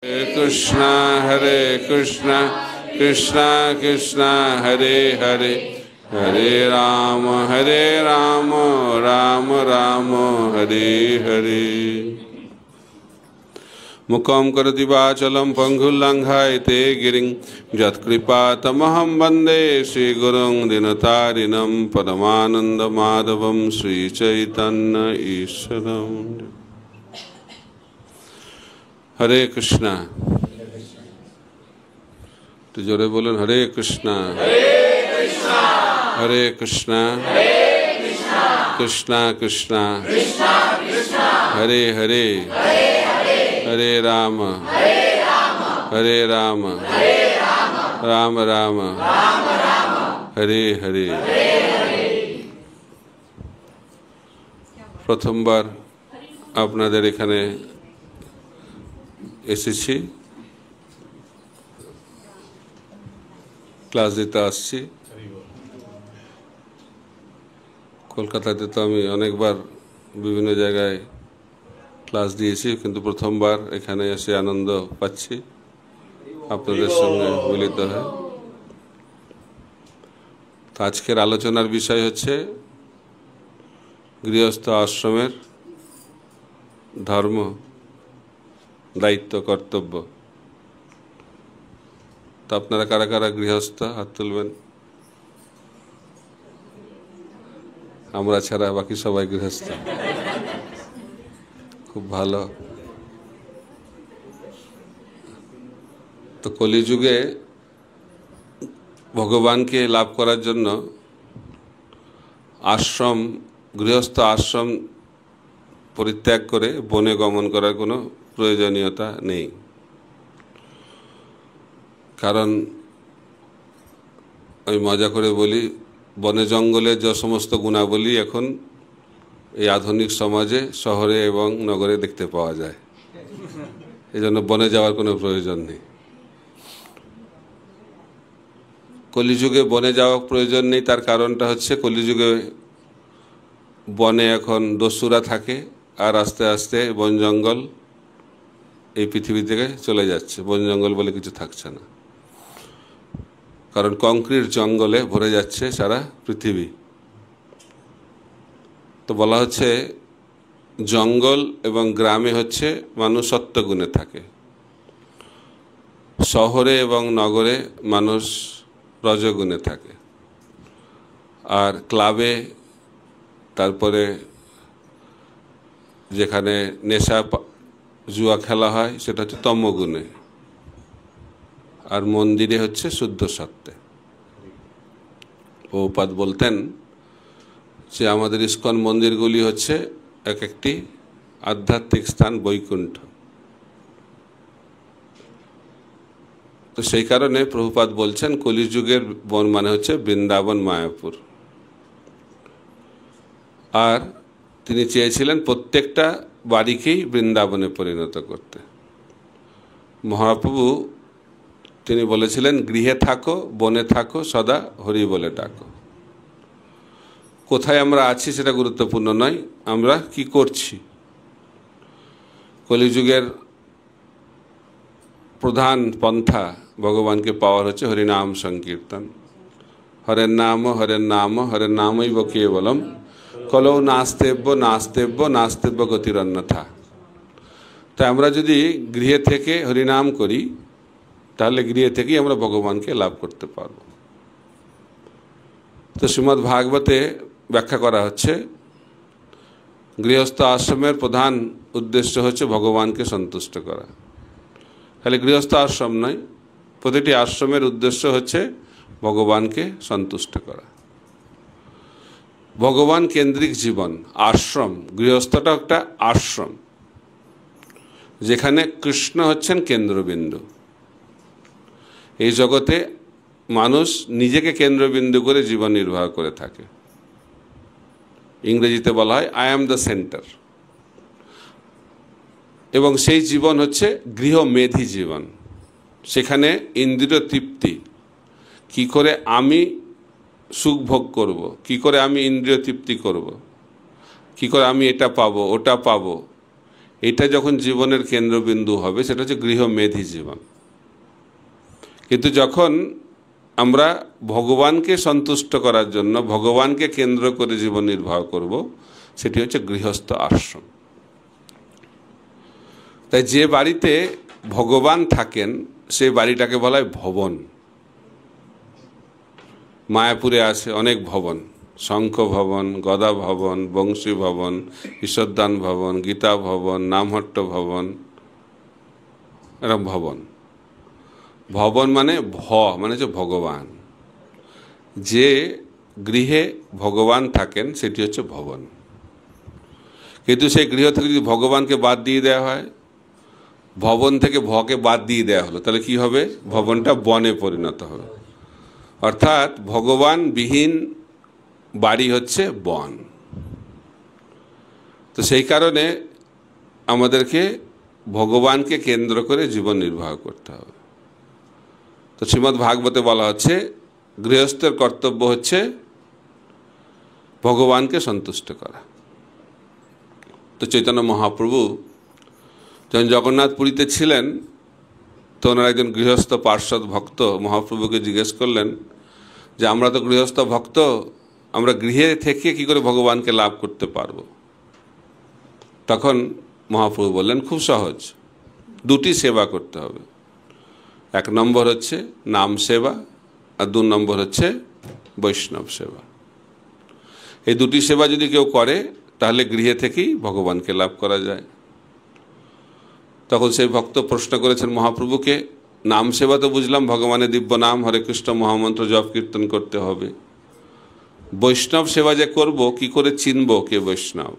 Hare Krishna, Krishna Krishna, Hare Hare, Hare Rama, Rama Rama, Hare Hare. Mukam karati vachalam pangulanghayate giring jatkripatamaham bande Shri Gurung dinatarinam padamananda madhavam Shri Chaitanya Isharam. Hare Krishna. तो जोरे बोलन हरे कृष्णा हरे कृष्णा कृष्णा कृष्णा हरे हरे हरे राम राम राम हरे हरे। প্রথমবার আপনাদের এখানে এসেছি, class দিতে আসছি। কলকাতাতে তো আমি অনেকবার বিভিন্ন জায়গায় ক্লাস দিয়েছি, কিন্তু প্রথমবার এখানে এসে আনন্দ পাচ্ছি আপনাদের সঙ্গে মিলিত হয়ে। তো আজকের আলোচনার বিষয় হচ্ছে গৃহস্থ আশ্রমের ধর্ম, দায়িত্ব, কর্তব্য। তো আপনারা কারা কারা গৃহস্থ হাত তুলবেন। আমরা ছাড়া বাকি সবাই গৃহস্থ। খুব ভালো। তো কলিযুগে ভগবানকে লাভ করার জন্য আশ্রম, গৃহস্থ আশ্রম পরিত্যাগ করে বনে গমন করার কোনো প্রয়োজনীয়তা নেই। কারণ আমি মজা করে বলি, বনে জঙ্গলে যে সমস্ত গুণাবলী এখন এই আধুনিক সমাজে শহরে এবং নগরে দেখতে পাওয়া যায়, এই জন্য বনে যাওয়ার কোনো প্রয়োজন নেই। কলিযুগে বনে যাওয়ার প্রয়োজন নেই, তার কারণটা হচ্ছে কলিযুগে বনে এখন দস্যুরা থাকে, আর আস্তে আস্তে বন জঙ্গল এই পৃথিবী থেকে চলে যাচ্ছে। বন জঙ্গল বলে কিছু থাকছে না, কারণ কংক্রিট জঙ্গলে ভরে যাচ্ছে সারা পৃথিবী। তো বলা হচ্ছে জঙ্গল এবং গ্রামে হচ্ছে মানুষ সত্যগুণে থাকে, শহরে এবং নগরে মানুষ রজগুণে থাকে, আর ক্লাবে, তারপরে যেখানে নেশা জুয়া খেলা হয় সেটা হচ্ছে তমগুণে, আর মন্দিরে হচ্ছে শুদ্ধ সত্ত্বে। প্রভুপাদ বলতেন যে আমাদের ইস্কন মন্দিরগুলি হচ্ছে এক একটি আধ্যাত্মিক স্থান, বৈকুণ্ঠ। তো সেই কারণে প্রভুপাদ বলছেন কলিযুগের বন মানে হচ্ছে বৃন্দাবন, মায়াপুর। আর তিনি চেয়েছিলেন প্রত্যেকটা বাড়িকেই বৃন্দাবনে পরিণত করতে। মহাপ্রভু তিনি বলেছিলেন, গৃহে থাকো, বনে থাকো, সদা হরি বলে ডাকো। কোথায় আমরা আছি সেটা গুরুত্বপূর্ণ নয়, আমরা কি করছি। কলিযুগের প্রধান পন্থা ভগবানকে পাওয়ার হচ্ছে হরিনাম সংকীর্তন। হরের নাম হরের নাম হরের নামৈব কেবলম কলৌ নাস্তেব্য নাস্তেব্য নাস্তেব্য গতির অন্যথা। তাই আমরা যদি গৃহে থেকে হরিনাম করি তাহলে গৃহে থেকেই আমরা ভগবানকে লাভ করতে পারব। তো শ্রীমদ্ ভাগবতে ব্যাখ্যা করা হচ্ছে গৃহস্থ আশ্রমের প্রধান উদ্দেশ্য হচ্ছে ভগবানকে সন্তুষ্ট করা। খালি গৃহস্থ আশ্রম নয়, প্রতিটি আশ্রমের উদ্দেশ্য হচ্ছে ভগবানকে সন্তুষ্ট করা। ভগবান কেন্দ্রিক জীবন। আশ্রম, গৃহস্থটা একটা আশ্রম যেখানে কৃষ্ণ হচ্ছেন কেন্দ্রবিন্দু। এই জগতে মানুষ নিজেকে কেন্দ্রবিন্দু করে জীবন নির্বাহ করে থাকে। ইংরেজিতে বলা হয় আই অ্যাম দ্য সেন্টার। এবং সেই জীবন হচ্ছে গৃহমেধি জীবন। সেখানে ইন্দ্রিয় তৃপ্তি, কি করে আমি সুখ ভোগ করব, কি করে আমি ইন্দ্রিয় তৃপ্তি করব, কি করে আমি এটা পাবো ওটা পাবো, এটা যখন জীবনের কেন্দ্রবিন্দু হবে সেটা হচ্ছে গৃহমেধি জীবন। কিন্তু যখন আমরা ভগবানকে সন্তুষ্ট করার জন্য ভগবানকে কেন্দ্র করে জীবন নির্বাহ করব, সেটি হচ্ছে গৃহস্থ আশ্রম। তাই যে বাড়িতে ভগবান থাকেন সেই বাড়িটাকে বলা হয় ভবন। মায়াপুরে আছে অনেক ভবন, শঙ্খ ভবন, গদা ভবন, বংশী ভবন, ঈশ্বরদান ভবন, গীতা ভবন, নামহট্ট ভবন, এরকম ভবন। ভবন মানে মানে হচ্ছে ভগবান। যে গৃহে ভগবান থাকেন সেটি হচ্ছে ভবন। কিন্তু সেই গৃহ থেকে যদি ভগবানকে বাদ দিয়ে দেওয়া হয়, ভবন থেকে ভকে বাদ দিয়ে দেওয়া হলো, তাহলে কি হবে? ভবনটা বনে পরিণত হবে। অর্থাৎ ভগবান বিহীন বাড়ি হচ্ছে বন। তো সেই কারণে আমাদেরকে ভগবানকে কেন্দ্র করে জীবন নির্বাহ করতে হবে। তো শ্রীমদ্ ভাগবতে বলা হচ্ছে গৃহস্থের কর্তব্য হচ্ছে ভগবানকে সন্তুষ্ট করা। তো চৈতন্য মহাপ্রভু যখন জগন্নাথ পুরীতে ছিলেন, তো ওনার একজন গৃহস্থ পার্ষদ ভক্ত মহাপ্রভুকে জিজ্ঞেস করলেন যে আমরা তো গৃহস্থ ভক্ত, আমরা গৃহে থেকে কি করে ভগবানকে লাভ করতে পারবো? তখন মহাপ্রভু বললেন খুব সহজ, দুটি সেবা করতে হবে। এক নম্বর হচ্ছে নাম সেবা, আর 2 নম্বর হচ্ছে বৈষ্ণব সেবা। এই দুটি সেবা যদি কেউ করে তাহলে গৃহে থেকেই ভগবানকে লাভ করা যায়। তখন সেই ভক্ত প্রশ্ন করেছেন মহাপ্রভুকে, নাম সেবা তো বুঝলাম, ভগবানের দিব্য নাম হরে কৃষ্ণ মহামন্ত্র জপ কীর্তন করতে হবে, বৈষ্ণব সেবা যে করব কি করে চিনব কে বৈষ্ণব?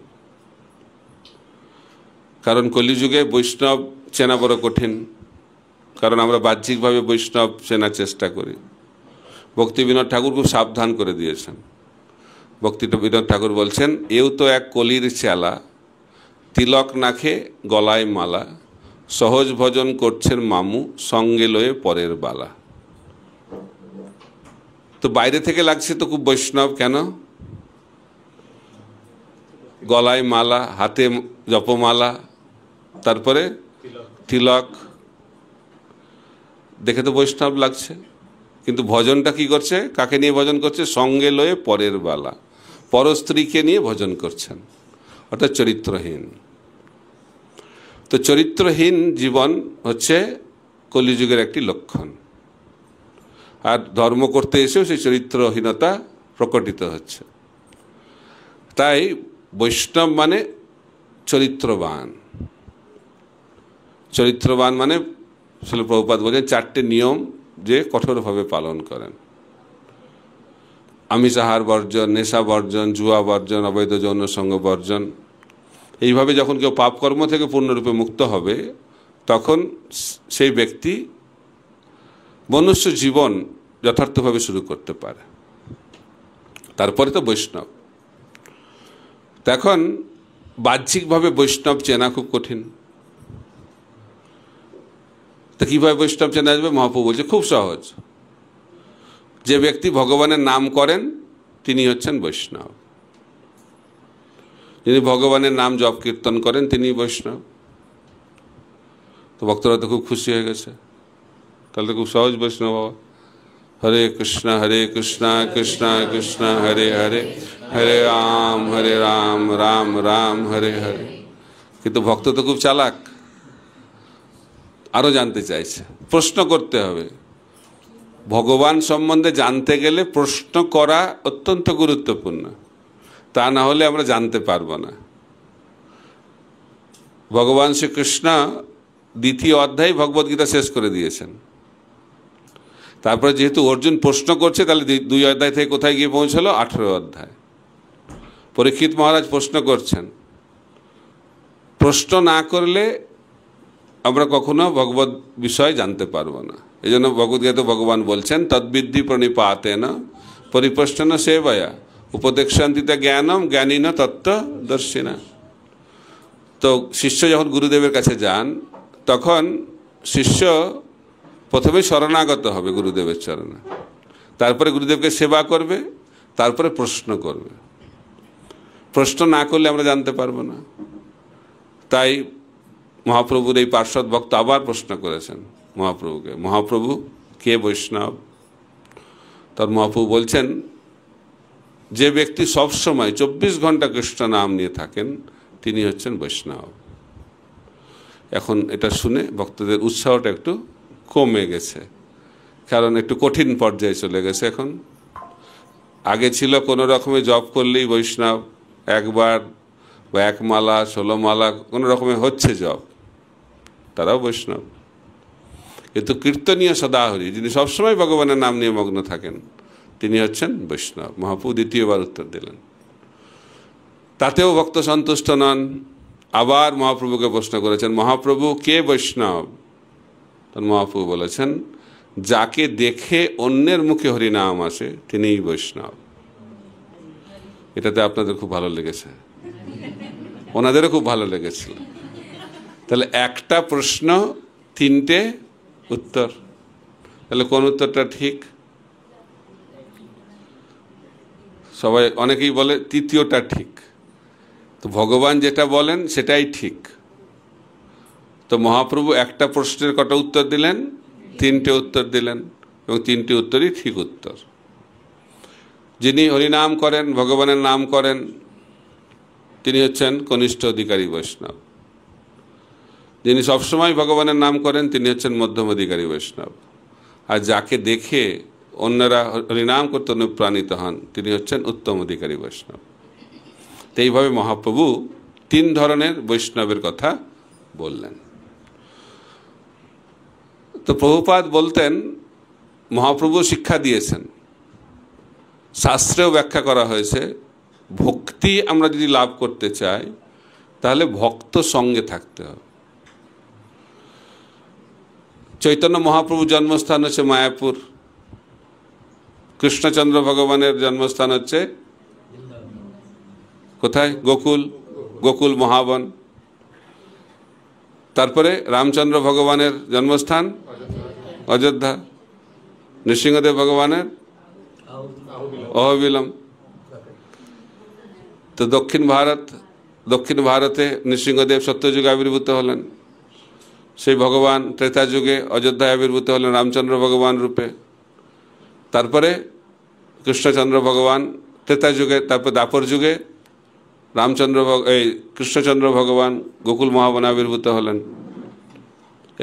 কারণ কলিযুগে বৈষ্ণব চেনা বড় কঠিন, কারণ আমরা বাহ্যিকভাবে বৈষ্ণব চেনার চেষ্টা করি। ভক্তি বিনোদ ঠাকুর খুব সাবধান করে দিয়েছেন। ভক্তি বিনোদ ঠাকুর বলছেন, এও তো এক কলির চেলা, তিলক নাখে গলায় মালা, সহজ ভজন করছেন মামু, সঙ্গে লয়ে পরের বালা। তো বাইরে থেকে লাগছে তো খুব বৈষ্ণব, কেন? গলায় মালা, হাতে জপমালা, তারপরে তিলক, দেখে তো বৈষ্ণব লাগছে। কিন্তু ভজনটা কি করছে? কাকে নিয়ে ভজন করছে? সঙ্গে লয়ে পরের বালা, পরস্ত্রীকে নিয়ে ভজন করছেন, অর্থাৎ চরিত্রহীন। তো চরিত্রহীন জীবন হচ্ছে কলিযুগের একটি লক্ষণ। আর ধর্ম করতে এসেও সেই চরিত্রহীনতা প্রকটিত হচ্ছে। তাই বৈষ্ণব মানে চরিত্রবান। চরিত্রবান মানে শিল প্রভুপাদ বলেন 4টে নিয়ম যে কঠোরভাবে পালন করেন। আমিষাহার বর্জন, নেশা বর্জন, জুয়া বর্জন, অবৈধ যৌন সঙ্গ বর্জন। এইভাবে যখন কেউ পাপকর্ম থেকে পূর্ণরূপে মুক্ত হবে তখন সেই ব্যক্তি মনুষ্য জীবন যথার্থভাবে শুরু করতে পারে। তারপরে তো বৈষ্ণব। এখন বাহ্যিকভাবে বৈষ্ণব চেনা খুব কঠিন। তো কীভাবে বৈষ্ণব চেনা যাবে? মহাপ্রভু বলছে খুব সহজ, যে ব্যক্তি ভগবানের নাম করেন তিনি হচ্ছেন বৈষ্ণব। যিনি ভগবানের নাম জপ কীর্তন করেন তিনি বৈষ্ণব। তো ভক্তরা তো খুব খুশি হয়ে গেছে, তাহলে তো খুব সহজ বৈষ্ণব বাবা। হরে কৃষ্ণ কৃষ্ণ কৃষ্ণ হরে হরে, হরে রাম রাম রাম হরে হরে। কিন্তু ভক্ত তো খুব চালাক, আরো জানতে চাইছে, প্রশ্ন করতে হবে। ভগবান সম্বন্ধে জানতে গেলে প্রশ্ন করা অত্যন্ত গুরুত্বপূর্ণ, তা না হলে আমরা জানতে পারবো না। ভগবান শ্রীকৃষ্ণ 2য় অধ্যায় ভগবদ্গীতা শেষ করে দিয়েছেন। তারপরে যেহেতু অর্জুন প্রশ্ন করছে, তাহলে 2 অধ্যায় থেকে কোথায় গিয়ে পৌঁছলো? 18 অধ্যায়। পরীক্ষিত মহারাজ প্রশ্ন করছেন। প্রশ্ন না করলে আমরা কখনো ভগবত বিষয় জানতে পারবো না। এই জন্য ভগবদ্গীতা ভগবান বলছেন, তদ্বিদ্ধি প্রণিপাতেন পরিপ্রশ্ন সেবয়া উপদেক্ষান্তিতে জ্ঞানম জ্ঞানীন তত্ত্বদর্শিনা। তো শিষ্য যখন গুরুদেবের কাছে যান তখন শিষ্য প্রথমে শরণাগত হবে গুরুদেবের চরণে, তারপরে গুরুদেবকে সেবা করবে, তারপরে প্রশ্ন করবে। প্রশ্ন না করলে আমরা জানতে পারবো না। তাই মহাপ্রভুর এই পার্শ্বদ ভক্ত আবার প্রশ্ন করেছেন মহাপ্রভুকে, মহাপ্রভু কে বৈষ্ণব? তার মহাপ্রভু বলছেন, যে ব্যক্তি সবসময় 24 ঘন্টা কৃষ্ণ নাম নিয়ে থাকেন তিনি হচ্ছেন বৈষ্ণব। এখন এটা শুনে ভক্তদের উৎসাহটা একটু কমে গেছে, কারণ একটু কঠিন পর্যায়ে চলে গেছে। এখন আগে ছিল কোনো রকমে জপ করলেই বৈষ্ণব, একবার বা এক মালা 16 মালা কোনো রকমে হচ্ছে জপ, তারাও বৈষ্ণব। কিন্তু কীর্তনীয় সদাহরি, যিনি সবসময় ভগবানের নাম নিয়ে মগ্ন থাকেন, তিনি হচ্ছেন বৈষ্ণব। মহাপ্রভু দ্বিতীয়বার উত্তর দিলেন। তাতেও ভক্ত সন্তুষ্ট নন, আবার মহাপ্রভুকে প্রশ্ন করেছেন, মহাপ্রভু কে বৈষ্ণব? তখন মহাপ্রভু বলেছেন, যাকে দেখে অন্যের মুখে হরিনাম আসে তিনিই বৈষ্ণব। এটাতে আপনাদের খুব ভালো লেগেছে, ওনাদেরও খুব ভালো লেগেছিল। তাহলে একটা প্রশ্ন 3টে উত্তর, তাহলে কোন উত্তরটা ঠিক? সবাই অনেকেই বলে তৃতীয়টা ঠিক। তো ভগবান যেটা বলেন সেটাই ঠিক। তো মহাপ্রভু একটা প্রশ্নের কটা উত্তর দিলেন? 3টে উত্তর দিলেন, এবং 3টে উত্তরই ঠিক উত্তর। যিনি হরিনাম করেন, ভগবানের নাম করেন, তিনি হচ্ছেন কনিষ্ঠ অধিকারী বৈষ্ণব। যিনি সবসময় ভগবানের নাম করেন তিনি হচ্ছেন মধ্যম অধিকারী বৈষ্ণব। আর যাকে দেখে অন্যরা হরিনাম করতে অনুপ্রাণিত হন তিনি হচ্ছেন উত্তম অধিকারী বৈষ্ণব। তো এইভাবে মহাপ্রভু 3 ধরনের বৈষ্ণবের কথা বললেন। তো প্রভুপাদ বলতেন, মহাপ্রভু শিক্ষা দিয়েছেন, শাস্ত্রেও ব্যাখ্যা করা হয়েছে, ভক্তি আমরা যদি লাভ করতে চাই তাহলে ভক্ত সঙ্গে থাকতে হবে। চৈতন্য মহাপ্রভুর জন্মস্থান হচ্ছে মায়াপুর, কৃষ্ণচন্দ্র ভগবানের জন্মস্থান হচ্ছে কোথায়? গোকুল, গোকুল মহাবন। তারপরে রামচন্দ্র ভগবানের জন্মস্থান অযোধ্যা, নৃসিংহদেব ভগবানের অহোবিলম। তো দক্ষিণ ভারতে নৃসিংহদেব সত্যযুগে আবির্ভূত হলেন, সেই ভগবান ত্রেতা যুগে অযোধ্যায় আবির্ভূত হলেন রামচন্দ্র ভগবান রূপে। তারপরে কৃষ্ণচন্দ্র ভগবান ত্রেতা যুগে, তারপর দ্বাপর যুগে কৃষ্ণচন্দ্র ভগবান গোকুল মহাবনে আবির্ভূত হলেন,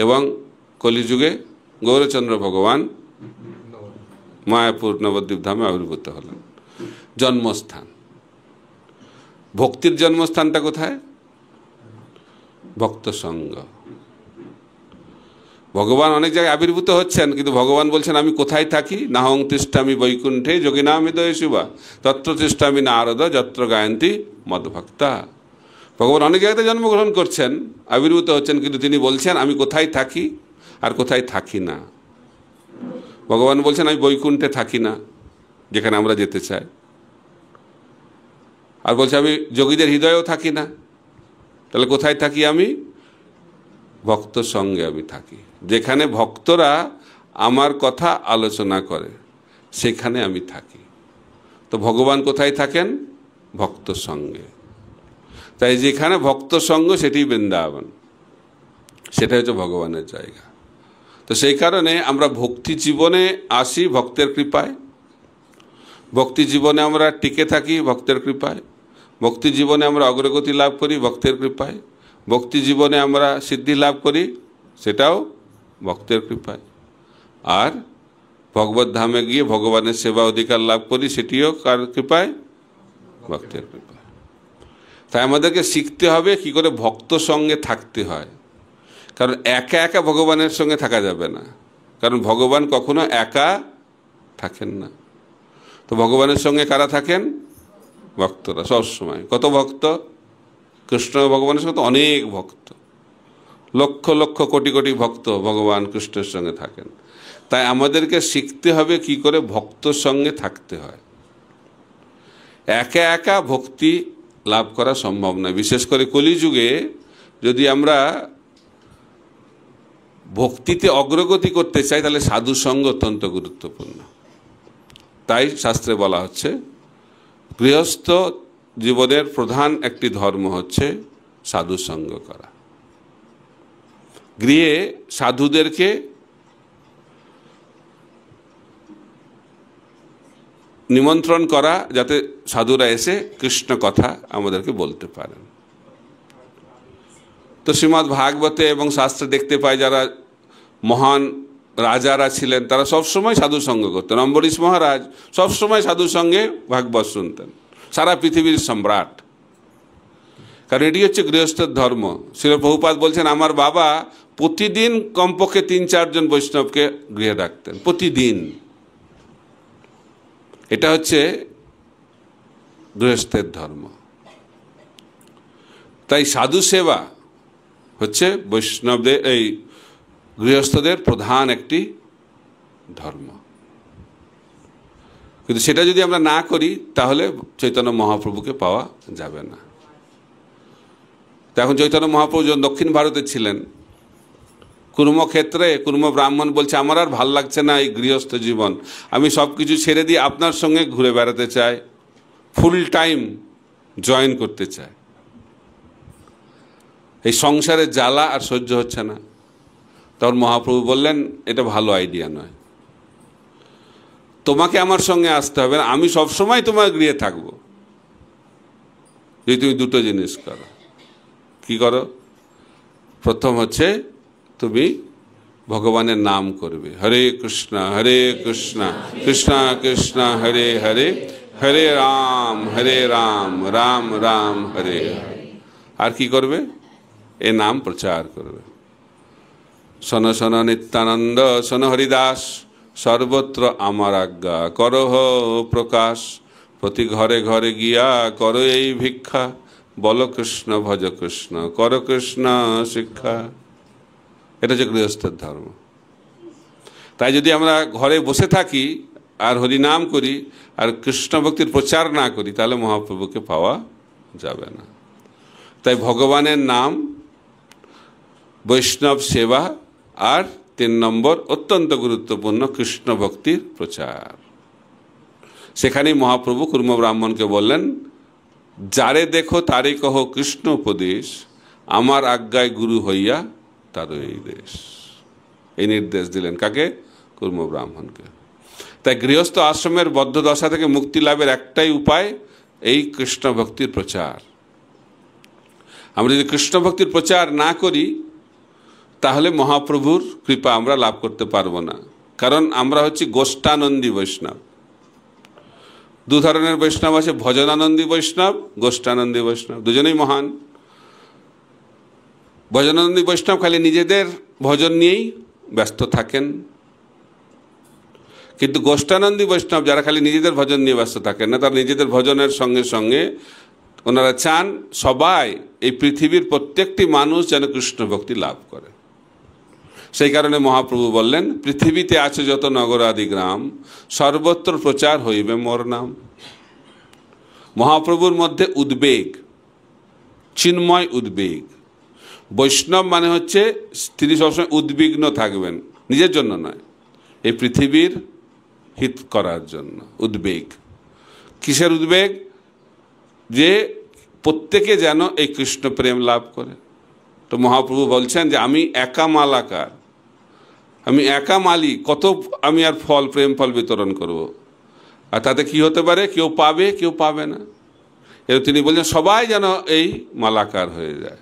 এবং কলিযুগে গৌরচন্দ্র ভগবান মায়াপুর নবদ্বীপ ধামে আবির্ভূত হলেন। জন্মস্থান, ভক্তির জন্মস্থানটা কোথায়? ভক্ত সঙ্গ। ভগবান অনেক জায়গায় আবির্ভূত হচ্ছেন, কিন্তু ভগবান বলছেন আমি কোথায় থাকি? নাহং তিষ্ঠামি বৈকুণ্ঠে যোগিনাম হৃদয়ে শিবা তত্র তিষ্ঠামি নারদ যত্র গায়ন্তী মদ্ভক্তা। ভগবান অনেক জায়গাতে জন্মগ্রহণ করছেন, আবির্ভূত হচ্ছেন, কিন্তু তিনি বলছেন আমি কোথায় থাকি আর কোথায় থাকি না। ভগবান বলছেন আমি বৈকুণ্ঠে থাকি না, যেখানে আমরা যেতে চাই, আর বলছে আমি যোগীদের হৃদয়েও থাকি না। তাহলে কোথায় থাকি? আমি ভক্ত সঙ্গে আমি থাকি, যেখানে ভক্তরা আমার কথা আলোচনা করে সেখানে আমি থাকি। তো ভগবান কোথায় থাকেন? ভক্ত সঙ্গে। তাই যেখানে ভক্ত সঙ্গ সেটি বৃন্দাবন, সেটা হচ্ছে ভগবানের জায়গা। তো সেই কারণে আমরা ভক্তি জীবনে আসি ভক্তের কৃপায়, ভক্তি জীবনে আমরা টিকে থাকি ভক্তের কৃপায়, ভক্তি জীবনে আমরা অগ্রগতি লাভ করি ভক্তের কৃপায়, ভক্তি জীবনে আমরা সিদ্ধি লাভ করি সেটাও ভক্তের কৃপায়, আর ভগবত ধামে গিয়ে ভগবানের সেবা অধিকার লাভ করি সেটিও কার কৃপায়? ভক্তের কৃপায়। তাই আমাদেরকে শিখতে হবে কি করে ভক্ত সঙ্গে থাকতে হয়, কারণ একা একা ভগবানের সঙ্গে থাকা যাবে না, কারণ ভগবান কখনো একা থাকেন না। তো ভগবানের সঙ্গে কারা থাকেন? ভক্তরা সবসময়। কত ভক্ত? কৃষ্ণ ভগবানের সঙ্গে তো অনেক ভক্ত, লক্ষ লক্ষ কোটি কোটি ভক্ত ভগবান কৃষ্ণের সঙ্গে থাকেন। তাই আমাদেরকে শিখতে হবে কি করে ভক্তর সঙ্গে থাকতে হয়। একা একা ভক্তি লাভ করা সম্ভব নয়, বিশেষ করে কলিযুগে যদি আমরা ভক্তিতে অগ্রগতি করতে চাই তাহলে সাধু সঙ্গ অত্যন্ত গুরুত্বপূর্ণ। তাই শাস্ত্রে বলা হচ্ছে গৃহস্থ জীবনের প্রধান একটি ধর্ম হচ্ছে সাধু সঙ্গ করা। গৃহে সাধুদেরকে নিমন্ত্রণ করা, যাতে সাধুরা এসে কৃষ্ণ কথা আমাদেরকে বলতে পারেন। তো শ্রীমদ্ ভাগবতে এবং শাস্ত্রে দেখতে পাই যারা মহান রাজারা ছিলেন তারা সবসময় সাধু সঙ্গ করতেন। অম্বরীশ মহারাজ সবসময় সাধুর সঙ্গে ভাগবত শুনতেন, সারা পৃথিবীর সম্রাট। কারণ এটি হচ্ছে গৃহস্থের ধর্ম। শ্রীল প্রভুপাদ বলছেন, আমার বাবা প্রতিদিন কমপক্ষে 3-4 জন বৈষ্ণবকে গৃহে ডাকতেন, প্রতিদিন। এটা হচ্ছে গৃহস্থের ধর্ম। তাই সাধু সেবা হচ্ছে বৈষ্ণবদের, এই গৃহস্থদের প্রধান একটি ধর্ম। কিন্তু সেটা যদি আমরা না করি তাহলে চৈতন্য মহাপ্রভুকে পাওয়া যাবে না। এখন চৈতন্য মহাপ্রভু যখন দক্ষিণ ভারতে ছিলেন, কুর্মক্ষেত্রে কুর্ম ব্রাহ্মণ বলছে, আমার আর ভাল লাগছে না এই গৃহস্থ জীবন, আমি সব কিছু ছেড়ে দিয়ে আপনার সঙ্গে ঘুরে বেড়াতে চাই, ফুল টাইম জয়েন করতে চাই, এই সংসারের জ্বালা আর সহ্য হচ্ছে না। তখন মহাপ্রভু বললেন, এটা ভালো আইডিয়া নয়, তোমাকে আমার সঙ্গে আসতে হবে না, আমি সবসময় তোমার গৃহে থাকবো যদি তুমি দুটো জিনিস করো। কি করো? প্রথম হচ্ছে তুমি ভগবানের নাম করবে, হরে কৃষ্ণ কৃষ্ণ কৃষ্ণ হরে হরে, হরে রাম রাম রাম হরে হরে। আর কি করবে? এ নাম প্রচার করবে। শোনো শোনো নিত্যানন্দ, শোনো হরিদাস, সর্বত্র আমার আজ্ঞা করহ প্রকাশ, প্রতি ঘরে ঘরে গিয়া করো এই ভিক্ষা, বল কৃষ্ণ ভজ কৃষ্ণ কর কৃষ্ণ শিক্ষা। এটা হচ্ছে গৃহস্থের ধর্ম। তাই যদি আমরা ঘরে বসে থাকি আর হরিনাম করি আর কৃষ্ণ ভক্তির প্রচার না করি তাহলে মহাপ্রভুকে পাওয়া যাবে না। তাই ভগবানের নাম, বৈষ্ণব সেবা, আর 3 নম্বর অত্যন্ত গুরুত্বপূর্ণ কৃষ্ণ ভক্তির প্রচার। সেখানেই মহাপ্রভু কুর্ম ব্রাহ্মণকে বললেন, যারে দেখো তারে কহ কৃষ্ণ উপদেশ, আমার আজ্ঞায় গুরু হইয়া তারই দেশ। এই নির্দেশ দিলেন কাকে? কুর্ম ব্রাহ্মণকে। তাই গৃহস্থ আশ্রমের বদ্ধ দশা থেকে মুক্তি লাভের একটাই উপায় এই কৃষ্ণ ভক্তির প্রচার। আমরা যদি কৃষ্ণ ভক্তির প্রচার না করি তাহলে মহাপ্রভুর কৃপা আমরা লাভ করতে পারবো না। কারণ আমরা হচ্ছি গোষ্ঠানন্দী বৈষ্ণব। 2 ধরনের বৈষ্ণব আছে, ভজনানন্দী বৈষ্ণব, গোষ্ঠানন্দী বৈষ্ণব, দুজনেই মহান। ভজনানন্দী বৈষ্ণব খালি নিজেদের ভজন নিয়েই ব্যস্ত থাকেন, কিন্তু গোষ্ঠানন্দী বৈষ্ণব যারা খালি নিজেদের ভজন নিয়ে ব্যস্ত থাকেন না, তারা নিজেদের ভজনের সঙ্গে সঙ্গে ওনারা চান সবাই, এই পৃথিবীর প্রত্যেকটি মানুষ যেন কৃষ্ণ ভক্তি লাভ করে। সেই কারণে মহাপ্রভু বললেন, পৃথিবীতে আছে যত নগর আদি গ্রাম, সর্বত্র প্রচার হইবে মোর নাম। মহাপ্রভুর মধ্যে উদ্বেগ, চিন্ময় উদ্বেগ। বৈষ্ণব মানে হচ্ছে তিনি সবসময় উদ্বিগ্ন থাকবেন, নিজের জন্য নয়, এই পৃথিবীর হিত করার জন্য উদ্বেগ। কিসের উদ্বেগ? যে প্রত্যেকে যেন এই কৃষ্ণ প্রেম লাভ করে। তো মহাপ্রভু বলছেন যে আমি একা মালাকার, আমি একা মালি, কত আমি আর ফল, প্রেম ফল বিতরণ করব, আর তাতে কি হতে পারে? কেউ পাবে, কেউ পাবে না। এর তিনি বলছেন সবাই যেন এই মালাকার হয়ে যায়।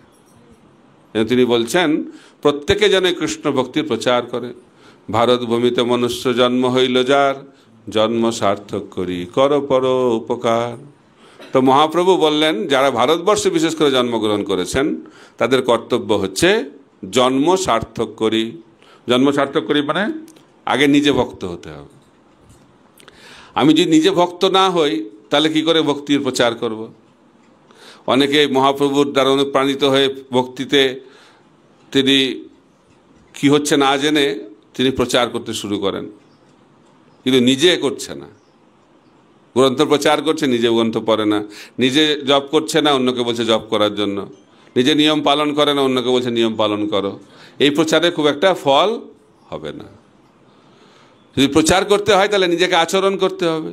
তিনি বলছেন প্রত্যেকে যেন কৃষ্ণ ভক্তির প্রচার করে। ভারত ভূমিতে মনুষ্য জন্ম হইল যার, জন্ম সার্থক করি কর পর উপকার। তো মহাপ্রভু বললেন যারা ভারতবর্ষে বিশেষ করে জন্মগ্রহণ করেছেন তাদের কর্তব্য হচ্ছে জন্ম সার্থক করি। জন্ম সার্থক করি মানে আগে নিজে ভক্ত হতে হবে। আমি যদি নিজে ভক্ত না হই তাহলে কি করে ভক্তির প্রচার করব? অনেকে মহাপ্রভুর দ্বারা অনুপ্রাণিত হয়ে ভক্তিতে তিনি কি হচ্ছে না জেনে তিনি প্রচার করতে শুরু করেন, কিন্তু নিজে করছে না। গ্রন্থ প্রচার করছে, নিজে গ্রন্থ পড়ে না। নিজে জপ করছে না, অন্যকে বলছে জপ করার জন্য। নিজে নিয়ম পালন করে না, অন্যকে বলছে নিয়ম পালন করো। এই প্রচারে খুব একটা ফল হবে না। যদি প্রচার করতে হয় তাহলে নিজেকে আচরণ করতে হবে,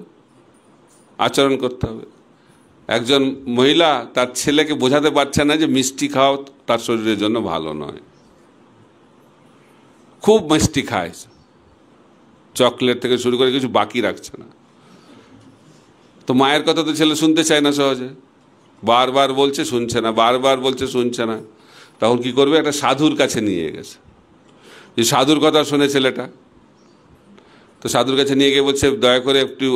আচরণ করতে হবে। একজন মহিলা তার ছেলেকে বোঝাতে পারছে না যে মিষ্টি খাওয়া তার শরীরের জন্য ভালো নয়, খুব মিষ্টি খায়, চকলেট থেকে শুরু করে কিছু বাকি রাখছে না। তো মায়ের কথা তো ছেলে শুনতে চায় না সহজে, বারবার বলছে শুনছে না, বারবার বলছে শুনছে না। তখন কি করবে, একটা সাধুর কাছে নিয়ে গেছে। যে সাধুর কথা শুনে ছেলেটা, তো সাধুর কাছে নিয়ে গিয়ে বলছে দয়া করে একটু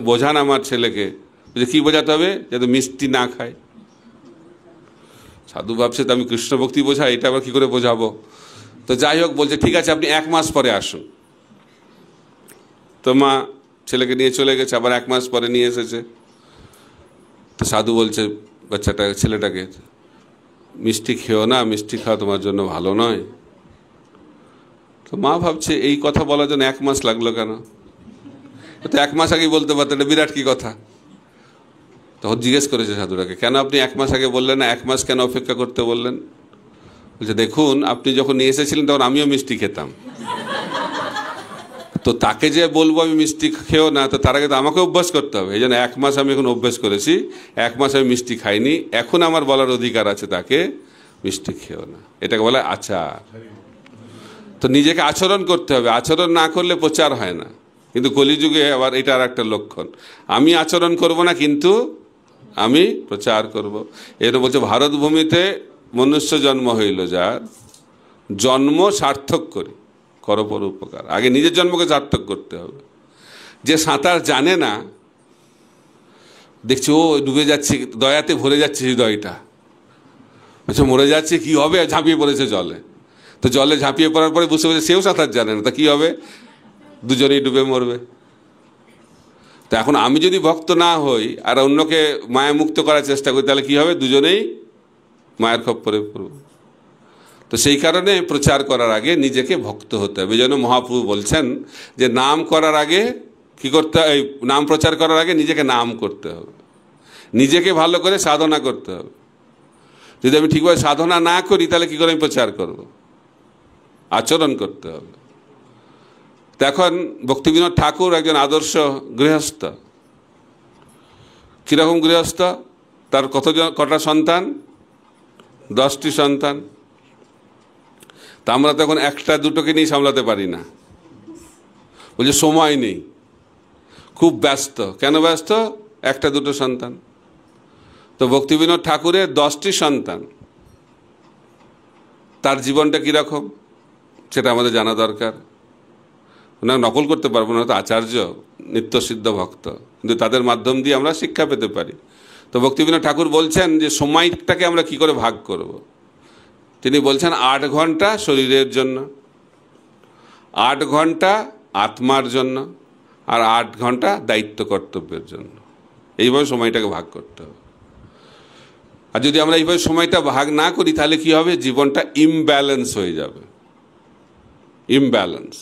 বোঝান আমার ছেলেকে। বলছে কী বোঝাতে হবে, যাতে মিষ্টি না খায়। সাধু ভাবছে তো আমি কৃষ্ণ ভক্তি বোঝাই, এটা আবার কী করে বোঝাবো। তো যাই হোক, বলছে ঠিক আছে আপনি 1 মাস পরে আসুন। তো মা ছেলেকে নিয়ে চলে গেছে, আবার 1 মাস পরে নিয়ে এসেছে। তো সাধু বলছে ছেলেটাকে, মিষ্টি খেও না, মিষ্টি খাওয়া তোমার জন্য ভালো নয়। তো মা ভাবছে এই কথা বলার জন্য 1 মাস লাগলো কেন, তো 1 মাস আগেই বলতে পারতো, এটা বিরাট কি কথা। তখন জিজ্ঞেস করেছে সাধুটাকে, কেন আপনি 1 মাস আগে বললেন না, 1 মাস কেন অপেক্ষা করতে বললেন? বলছে দেখুন আপনি যখন নিয়ে এসেছিলেন তখন আমিও মিষ্টি খেতাম, তো তাকে যে বলবো আমি মিষ্টি খেও না, তো তার আগে তো আমাকে অভ্যাস করতে হবে। এই জন্য 1 মাস আমি এখন অভ্যাস করেছি, 1 মাস আমি মিষ্টি খাইনি, এখন আমার বলার অধিকার আছে তাকে মিষ্টি খেও না। এটাকে বলে আচার। তো নিজেকে আচরণ করতে হবে, আচরণ না করলে প্রচার হয় না। কিন্তু কলিযুগে আবার এটা আর একটা লক্ষণ, আমি আচরণ করব না কিন্তু আমি প্রচার করব। এটা বলছে ভারত ভূমিতে মনুষ্য জন্ম হইল যার, জন্ম সার্থক করি করো পর উপকার। আগে নিজের জন্মকে সার্থক করতে হবে। যে সাঁতার জানে না, দেখছি ও ডুবে যাচ্ছে, দয়াতে ভরে যাচ্ছে হৃদয়টা, বলছে মরে যাচ্ছে কি হবে, ঝাঁপিয়ে পড়েছে জলে। তো জলে ঝাঁপিয়ে পড়ার পরে বুঝতে পারছে সেও সাঁতার জানে না, তা কী হবে, দুজনেই ডুবে মরবে। তো এখন আমি যদি ভক্ত না হই আর অন্যকে মায়া মুক্ত করার চেষ্টা করি, তাহলে কি হবে, দুজনেই মায়ের খপ্পরে পড়ব। তো সেই কারণে প্রচার করার আগে নিজেকে ভক্ত হতে হবে। এই জন্য মহাপ্রভু বলছেন যে নাম করার আগে কি করতে হবে, নাম প্রচার করার আগে নিজেকে নাম করতে হবে, নিজেকে ভালো করে সাধনা করতে হবে। যদি আমি ঠিকভাবে সাধনা না করি তাহলে কি করে আমি প্রচার করব, আচরণ করতে হবে। এখন ভক্তিবিনোদ ঠাকুর একজন আদর্শ গৃহস্থ। কীরকম গৃহস্থ, তার কটা সন্তান, 10টি সন্তান। তা আমরা তখন 1টা 2টোকে নিয়ে সামলাতে পারি না, বলছে সময় নেই, খুব ব্যস্ত। কেন ব্যস্ত, 1টা 2টো সন্তান। তো ভক্তিবিনোদ ঠাকুরের 10টি সন্তান, তার জীবনটা কীরকম সেটা আমাদের জানা দরকার। ওনার নকল করতে পারবো না, তো আচার্য নিত্যসিদ্ধ ভক্ত, কিন্তু তাদের মাধ্যম দিয়ে আমরা শিক্ষা পেতে পারি। তো ভক্তিবিনোদ ঠাকুর বলছেন যে সময়টাকে আমরা কি করে ভাগ করব। তিনি বলছেন 8 ঘন্টা শরীরের জন্য, 8 ঘন্টা আত্মার জন্য, আর 8 ঘন্টা দায়িত্ব কর্তব্যের জন্য। এইভাবে সময়টাকে ভাগ করতে হবে। আর যদি আমরা এইভাবে সময়টা ভাগ না করি তাহলে কি হবে, জীবনটা ইমব্যালেন্স হয়ে যাবে। ইমব্যালেন্স।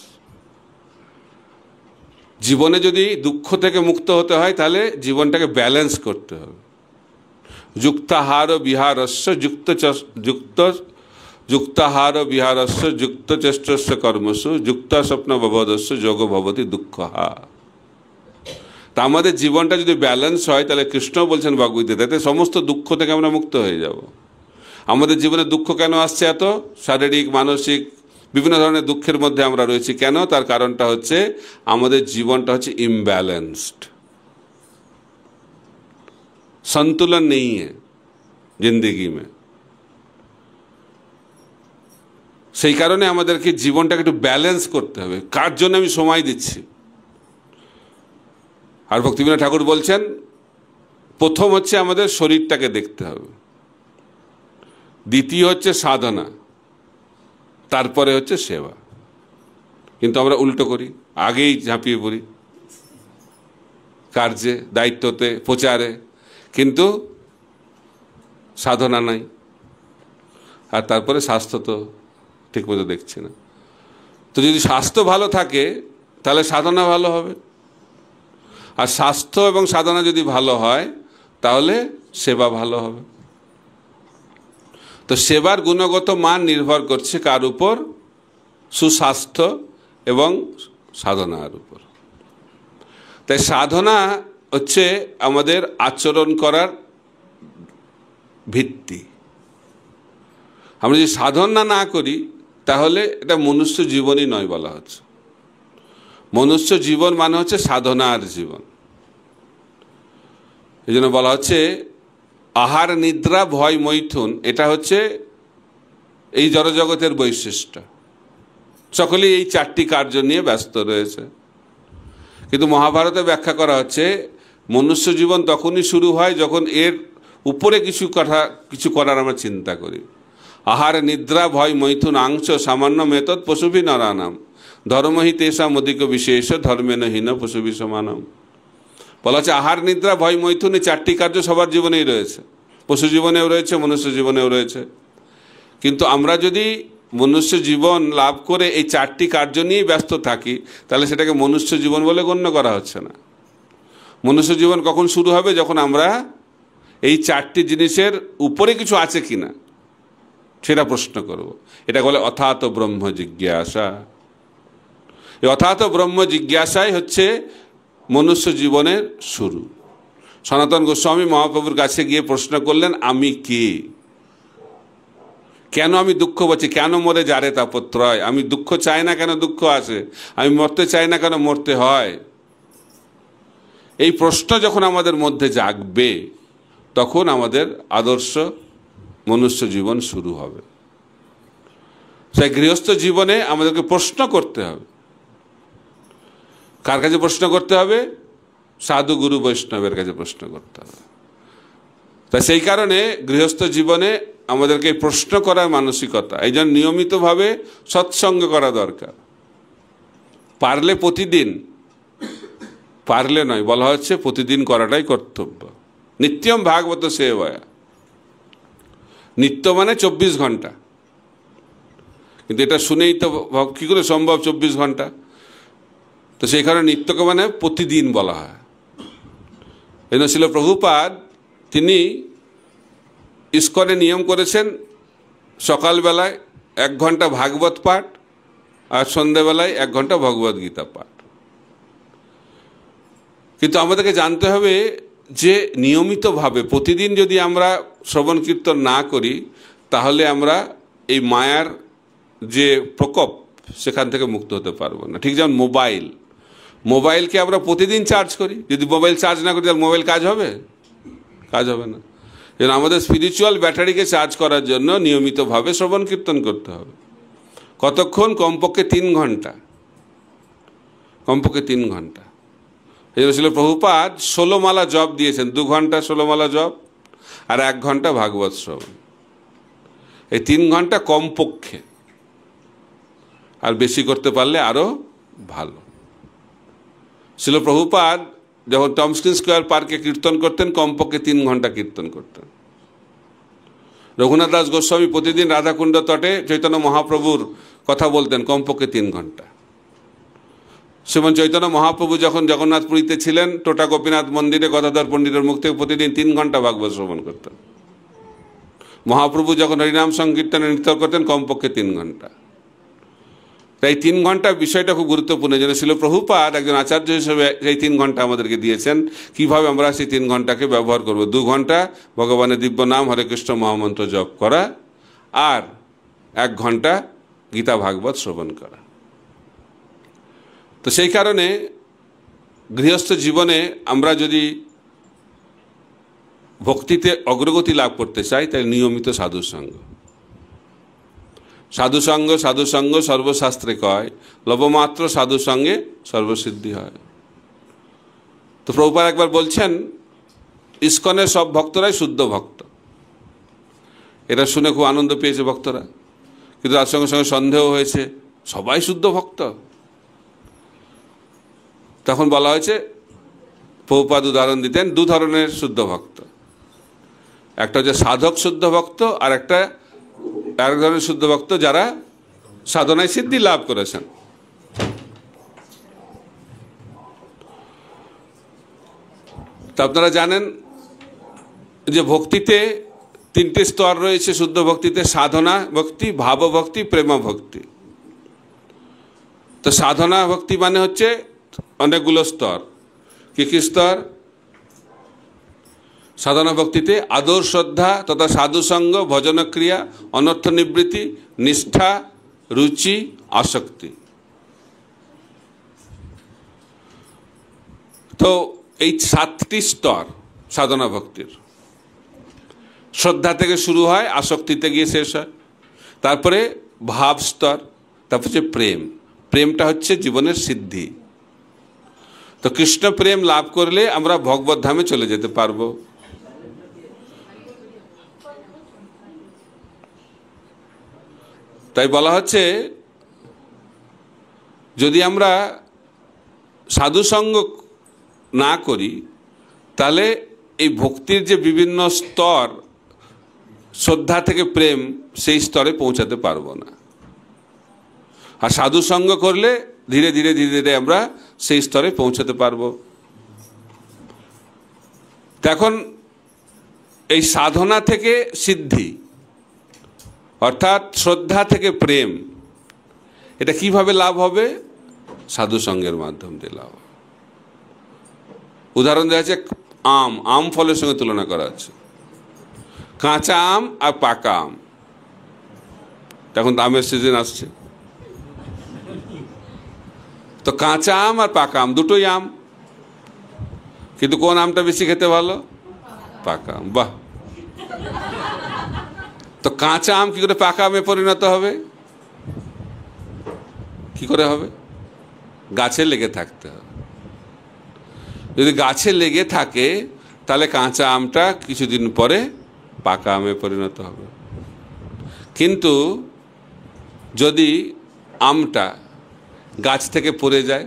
জীবনে যদি দুঃখ থেকে মুক্ত হতে হয় তাহলে জীবনটাকে ব্যালেন্স করতে হবে। যুক্তাহার বিহারস্য যুক্তাহার বিহারস্য যুক্ত চেষ্টস্য কর্মসু যুক্ত স্বপ্ন ভবদস্য যোগ ভবতি দুঃখহা। তা আমাদের জীবনটা যদি ব্যালেন্স হয় তাহলে কৃষ্ণ বলছেন ভগবদ্গীতাতে সমস্ত দুঃখ থেকে আমরা মুক্ত হয়ে যাব। আমাদের জীবনে দুঃখ কেন আসছে, এত শারীরিক মানসিক বিভিন্ন ধরনের দুঃখের মধ্যে আমরা রয়েছি কেন, তার কারণটা হচ্ছে আমাদের জীবনটা হচ্ছে ইমব্যালেন্সড, संतुलन नहीं है जिंदगी में। সেই কারণে আমাদেরকে জীবনটাকে একটু ব্যালেন্স করতে হবে। কার জন্য আমি সময় দিচ্ছি। আর ভক্তিবিনোদ ঠাকুর বলছেন প্রথম হচ্ছে আমাদের শরীরটাকে দেখতে হবে, দ্বিতীয় হচ্ছে সাধনা, তারপরে হচ্ছে সেবা। কিন্তু আমরা উল্টো করি, আগেই ঝাঁপিয়ে পড়ি কার্যে, দায়িত্বতে, প্রচারে, কিন্তু সাধনা নাই। আর তারপরে স্বাস্থ্য তো ঠিকমতো দেখছি না। তো যদি স্বাস্থ্য ভালো থাকে তাহলে সাধনা ভালো হবে, আর স্বাস্থ্য এবং সাধনা যদি ভালো হয় তাহলে সেবা ভালো হবে। তো সেবার গুণগত মান নির্ভর করছে কার উপর, সুস্বাস্থ্য এবং সাধনার উপর। তাই সাধনা হচ্ছে আমাদের আচরণ করার ভিত্তি। আমরা যদি সাধনা না করি তাহলে এটা মনুষ্য জীবনই নয় বলা হচ্ছে। মনুষ্য জীবন মানে হচ্ছে সাধনার জীবন। এই জন্য বলা হচ্ছে আহার, নিদ্রা, ভয়, মৈথুন, এটা হচ্ছে এই জড়জগতের বৈশিষ্ট্য। সকলেই এই চারটি কার্য নিয়ে ব্যস্ত রয়েছে। কিন্তু মহাভারতে ব্যাখ্যা করা হচ্ছে মনুষ্য জীবন তখনই শুরু হয় যখন এর উপরে কিছু করার আমরা চিন্তা করি। আহার, নিদ্রা, ভয়, মৈথুন, আংশ সামান্য মেতদ পশুভি নরানাম ধর্মহি তেষাম অধিক বিশেষ ধর্মেন হীন পশুভি সমানম। বলা হচ্ছে আহার, নিদ্রা, ভয়, মৈথুন এই চারটি কার্য সবার জীবনেই রয়েছে, পশু জীবনেও রয়েছে, মনুষ্য জীবনেও রয়েছে। কিন্তু আমরা যদি মনুষ্য জীবন লাভ করে এই চারটি কার্য নিয়েই ব্যস্ত থাকি তাহলে সেটাকে মনুষ্য জীবন বলে গণ্য করা হচ্ছে না। মনুষ্য জীবন কখন শুরু হবে? যখন আমরা এই চারটি জিনিসের উপরে কিছু আছে কিনা সেটা প্রশ্ন করব। এটা বলে অথাত ব্রহ্ম জিজ্ঞাসা। এই অথাত ব্রহ্ম জিজ্ঞাসাই হচ্ছে মনুষ্য জীবনের শুরু। সনাতন গোস্বামী মহাপ্রভুর কাছে গিয়ে প্রশ্ন করলেন, আমি কে? কেন আমি দুঃখ পাচ্ছি? কেন মরে যারে তাপত্রয়? আমি দুঃখ চাই না, কেন দুঃখ আসে? আমি মরতে চাই না, কেন মরতে হয়? এই প্রশ্ন যখন আমাদের মধ্যে জাগবে তখন আমাদের আদর্শ মনুষ্য জীবন শুরু হবে। সেই গৃহস্থ জীবনে আমাদেরকে প্রশ্ন করতে হবে। কার কাছে প্রশ্ন করতে হবে? সাধু গুরু বৈষ্ণবের কাছে প্রশ্ন করতে হবে। তা সেই কারণে গৃহস্থ জীবনে আমাদেরকে প্রশ্ন করার মানসিকতা, এই জন্য নিয়মিতভাবে সৎসঙ্গ করা দরকার। পারলে প্রতিদিন, পারলে নয়, বলা হচ্ছে প্রতিদিন করাটাই কর্তব্য। নিত্যম ভাগবত সেবায়া। নিত্য মানে 24 ঘন্টা। কিন্তু এটা শুনেই তো কি করে সম্ভব 24 ঘন্টা? তো সেই কারণে নিত্যকে মানে প্রতিদিন বলা হয়। এই জন্য ছিল প্রভুপাদ তিনি ইস্কনে নিয়ম করেছেন সকালবেলায় 1 ঘন্টা ভাগবত পাঠ আর সন্ধ্যাবেলায় 1 ঘন্টা ভগবদ গীতা পাঠ। কিন্তু আমাদেরকে জানতে হবে যে নিয়মিতভাবে প্রতিদিন যদি আমরা শ্রবণ কীর্তন না করি তাহলে আমরা এই মায়ার যে প্রকোপ সেখান থেকে মুক্ত হতে পারবো না। ঠিক যেমন মোবাইলকে আমরা প্রতিদিন চার্জ করি, যদি মোবাইল চার্জ না করি তাহলে মোবাইল কাজ হবে? কাজ হবে না। যেন আমাদের স্পিরিচুয়াল ব্যাটারিকে চার্জ করার জন্য নিয়মিতভাবে শ্রবণ কীর্তন করতে হবে। কতক্ষণ? কমপক্ষে 3 ঘন্টা, কমপক্ষে 3 ঘন্টা। এই জন্য ছিল প্রভুপাদ 16 মালা জপ দিয়েছেন। 2 ঘন্টা 16 মালা জপ আর 1 ঘন্টা ভাগবত শ্রবণ। এই 3 ঘন্টা কমপক্ষে, আর বেশি করতে পারলে আরো ভালো। ছিল প্রভুপাদ যখন টমস্কিন স্কোয়ার পার্কে কীর্তন করতেন কমপক্ষে 3 ঘন্টা কীর্তন করতেন। রঘুনাথ দাস গোস্বামী প্রতিদিন রাধাকুণ্ড তটে চৈতন্য মহাপ্রভুর কথা বলতেন কমপক্ষে 3 ঘন্টা। শ্রীমন চৈতন্য মহাপ্রভু যখন জগন্নাথপুরীতে ছিলেন টোটা গোপীনাথ মন্দিরে গদাধর পণ্ডিতের মুখ থেকে প্রতিদিন 3 ঘন্টা ভাগবত শ্রবণ করতেন। মহাপ্রভু যখন হরিনাম সংকীর্তনে নৃত্য করতেন কমপক্ষে 3 ঘন্টা। তাই 3 ঘন্টা বিষয়টা খুব গুরুত্বপূর্ণ। যেন ছিল প্রভুপাদ একজন আচার্য হিসেবে এই 3 ঘন্টা আমাদেরকে দিয়েছেন, কিভাবে আমরা সেই 3 ঘন্টাকে ব্যবহার করব। 2 ঘন্টা ভগবানের দিব্য নাম হরে কৃষ্ণ মহামন্ত্র জপ করা আর 1 ঘন্টা গীতা ভাগবত শ্রবণ করা। তো সেই কারণে গৃহস্থ জীবনে আমরা যদি ভক্তিতে অগ্রগতি লাভ করতে চাই তাহলে নিয়মিত সাধুসঙ্গ। সাধুসঙ্গ সাধুসঙ্গ সর্বশাস্ত্রে কয়, লবমাত্র সাধুসঙ্গে সর্বসিদ্ধি হয়। তো প্রভুপাদ একবার বলছেন ইস্কনের সব ভক্তরাই শুদ্ধ ভক্ত। এটা শুনে খুব আনন্দ পেয়েছে ভক্তরা, কিন্তু তার সঙ্গে সঙ্গে সন্দেহ হয়েছে সবাই শুদ্ধ ভক্ত। তখন বলা হয়েছে, প্রভুপাদ উদাহরণ দিতেন 2 ধরনের শুদ্ধ ভক্ত। একটা হচ্ছে সাধক শুদ্ধ ভক্ত আর আরেক ধরনের শুদ্ধ ভক্ত যারা সাধনায় সিদ্ধি লাভ করেছেন। তা আপনারা জানেন যে ভক্তিতে 3টে স্তর রয়েছে শুদ্ধ ভক্তিতে, সাধনা ভক্তি, ভাব ভক্তি, প্রেম ভক্তি। তো সাধনা ভক্তি মানে হচ্ছে অনেকগুলো স্তর। কি কি স্তর? সাধনা ভক্তিতে আদর শ্রদ্ধা তথা সাধুসঙ্গ, ভজনক্রিয়া, অনর্থ নিবৃত্তি, নিষ্ঠা, রুচি, আসক্তি। তো এই 7টি স্তর সাধনা ভক্তির। শ্রদ্ধা থেকে শুরু হয়, আসক্তিতে গিয়ে শেষ হয়, তারপরে ভাব স্তর, তারপর হচ্ছে প্রেম। প্রেমটা হচ্ছে জীবনের সিদ্ধি। তো কৃষ্ণ প্রেম লাভ করলে আমরা ভগবত ধামে চলে যেতে পারবো। তাই বলা হচ্ছে যদি আমরা সাধুসঙ্গ না করি তাহলে এই ভক্তির যে বিভিন্ন স্তর, শ্রদ্ধা থেকে প্রেম, সেই স্তরে পৌঁছাতে পারবো না। আর সাধুসঙ্গ করলে ধীরে ধীরে ধীরে ধীরে আমরা সেই স্তরে পৌঁছাতে পারবো। এখন এই সাধনা থেকে সিদ্ধি অর্থাৎ শ্রদ্ধা থেকে প্রেম, এটা কিভাবে লাভ হবে? সাধুসঙ্গের মাধ্যম দিয়ে লাভ হবে। উদাহরণ দেওয়া আছে, আম ফলের সঙ্গে তুলনা করা হচ্ছে। কাঁচা আম আর পাকা আম। এখন তো আমের সিজন আসছে, তো কাঁচা আম আর পাকা আম দুটোই আম, কিন্তু কোন আমটা বেশি খেতে ভালো? পাকা আম। বাহ! তো কাঁচা আম কি করে পাকা আমে পরিণত হবে? কি করে হবে? গাছে লেগে থাকতে হবে। যদি গাছে লেগে থাকে তাহলে কাঁচা আমটা কিছুদিন পরে পাকা আমে পরিণত হবে। কিন্তু যদি আমটা গাছ থেকে পড়ে যায়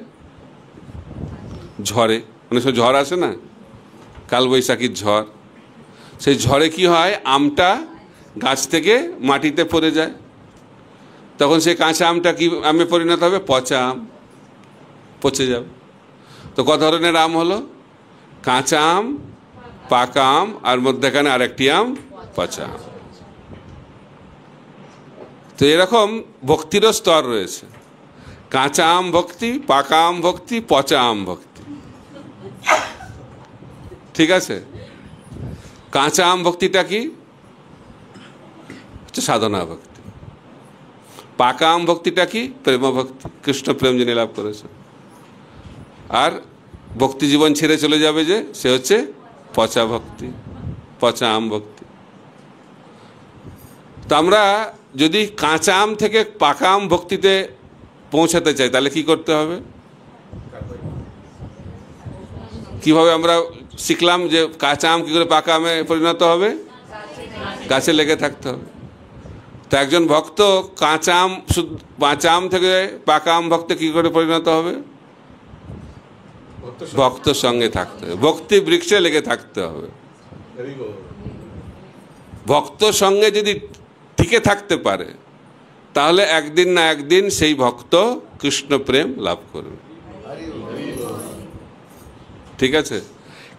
ঝড়ে, অনেক সময় ঝড় আসে না, কালবৈশাখীর ঝড়, সেই ঝড়ে কি হয়? আমটা গাছ থেকে মাটিতে পড়ে যায়, তখন সেই কাঁচা আমটা কি আমে পরিণত হবে? পচা আম, পচে যাবে। তো কত ধরনের আম হলো? কাঁচা আম, পাকা আম, আর মধ্যখানে আরেকটি আম পচা আম। তো এরকম ভক্তিরও স্তর রয়েছে, কাঁচা আম ভক্তি, পাকা আম ভক্তি, পচা আম ভক্তি। ঠিক আছে? কাঁচা আম ভক্তিটা কি? হচ্ছে সাধনা ভক্তি। পাকা আম ভক্তিটা কি? প্রেম ভক্তি, কৃষ্ণ প্রেম যিনি লাভ করেছে। আর ভক্তি জীবন ছেড়ে চলে যাবে যে, সে হচ্ছে পচা ভক্তি, পচা আম ভক্তি। তো আমরা যদি কাঁচা আম থেকে পাকা আম ভক্তিতে পৌঁছাতে চাই তাহলে কি করতে হবে? কিভাবে আমরা শিখলাম যে কাঁচা আম কি করে পাকা আমে পরিণত হবে? গাছে লেগে থাকতে হবে। তো একজন ভক্ত কাঁচা আম থেকে পাকা আম ভক্ত কি করে পরিণত হবে? ভক্তর সঙ্গে থাকতে হবে, ভক্তি বৃক্ষে লেগে থাকতে হবে। ভক্তর সঙ্গে যদি টিকে থাকতে পারে তাহলে একদিন না একদিন সেই ভক্ত কৃষ্ণ প্রেম লাভ করবে। ঠিক আছে?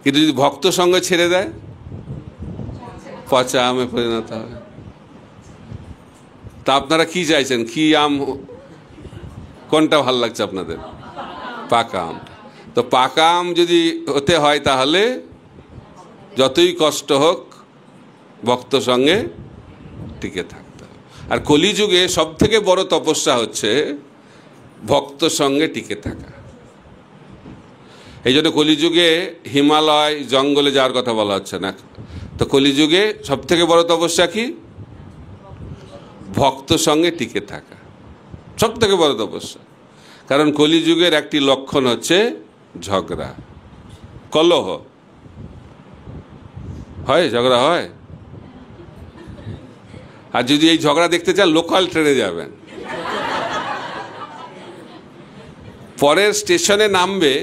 কিন্তু যদি ভক্ত সঙ্গে ছেড়ে দেয়, পচা আমে পরিণত হবে। তা আপনারা কি চাইছেন? কি আম, কোনটা ভাল লাগছে আপনাদের? পাকা আম। তো পাকা আম যদি হতে হয় তাহলে যতই কষ্ট হোক ভক্ত সঙ্গে টিকে থাকতে হবে। আর কলিযুগে সব থেকে বড় তপস্যা হচ্ছে ভক্ত সঙ্গে টিকে থাকা। এই জন্য কলিযুগে হিমালয় জঙ্গলে যাওয়ার কথা বলা হচ্ছে না। তো কলিযুগে সব থেকে বড় তপস্যা কি? ভক্ত সঙ্গে টিকে থাকা সব থেকে বড় তপস্যা। কারণ কলিযুগের একটি লক্ষণ হচ্ছে ঝগড়া, কলহ হয়, ঝগড়া হয়। আর যদি এই ঝগড়া দেখতে চান লোকাল ট্রেনে যাবেন, পরের স্টেশনে নামবে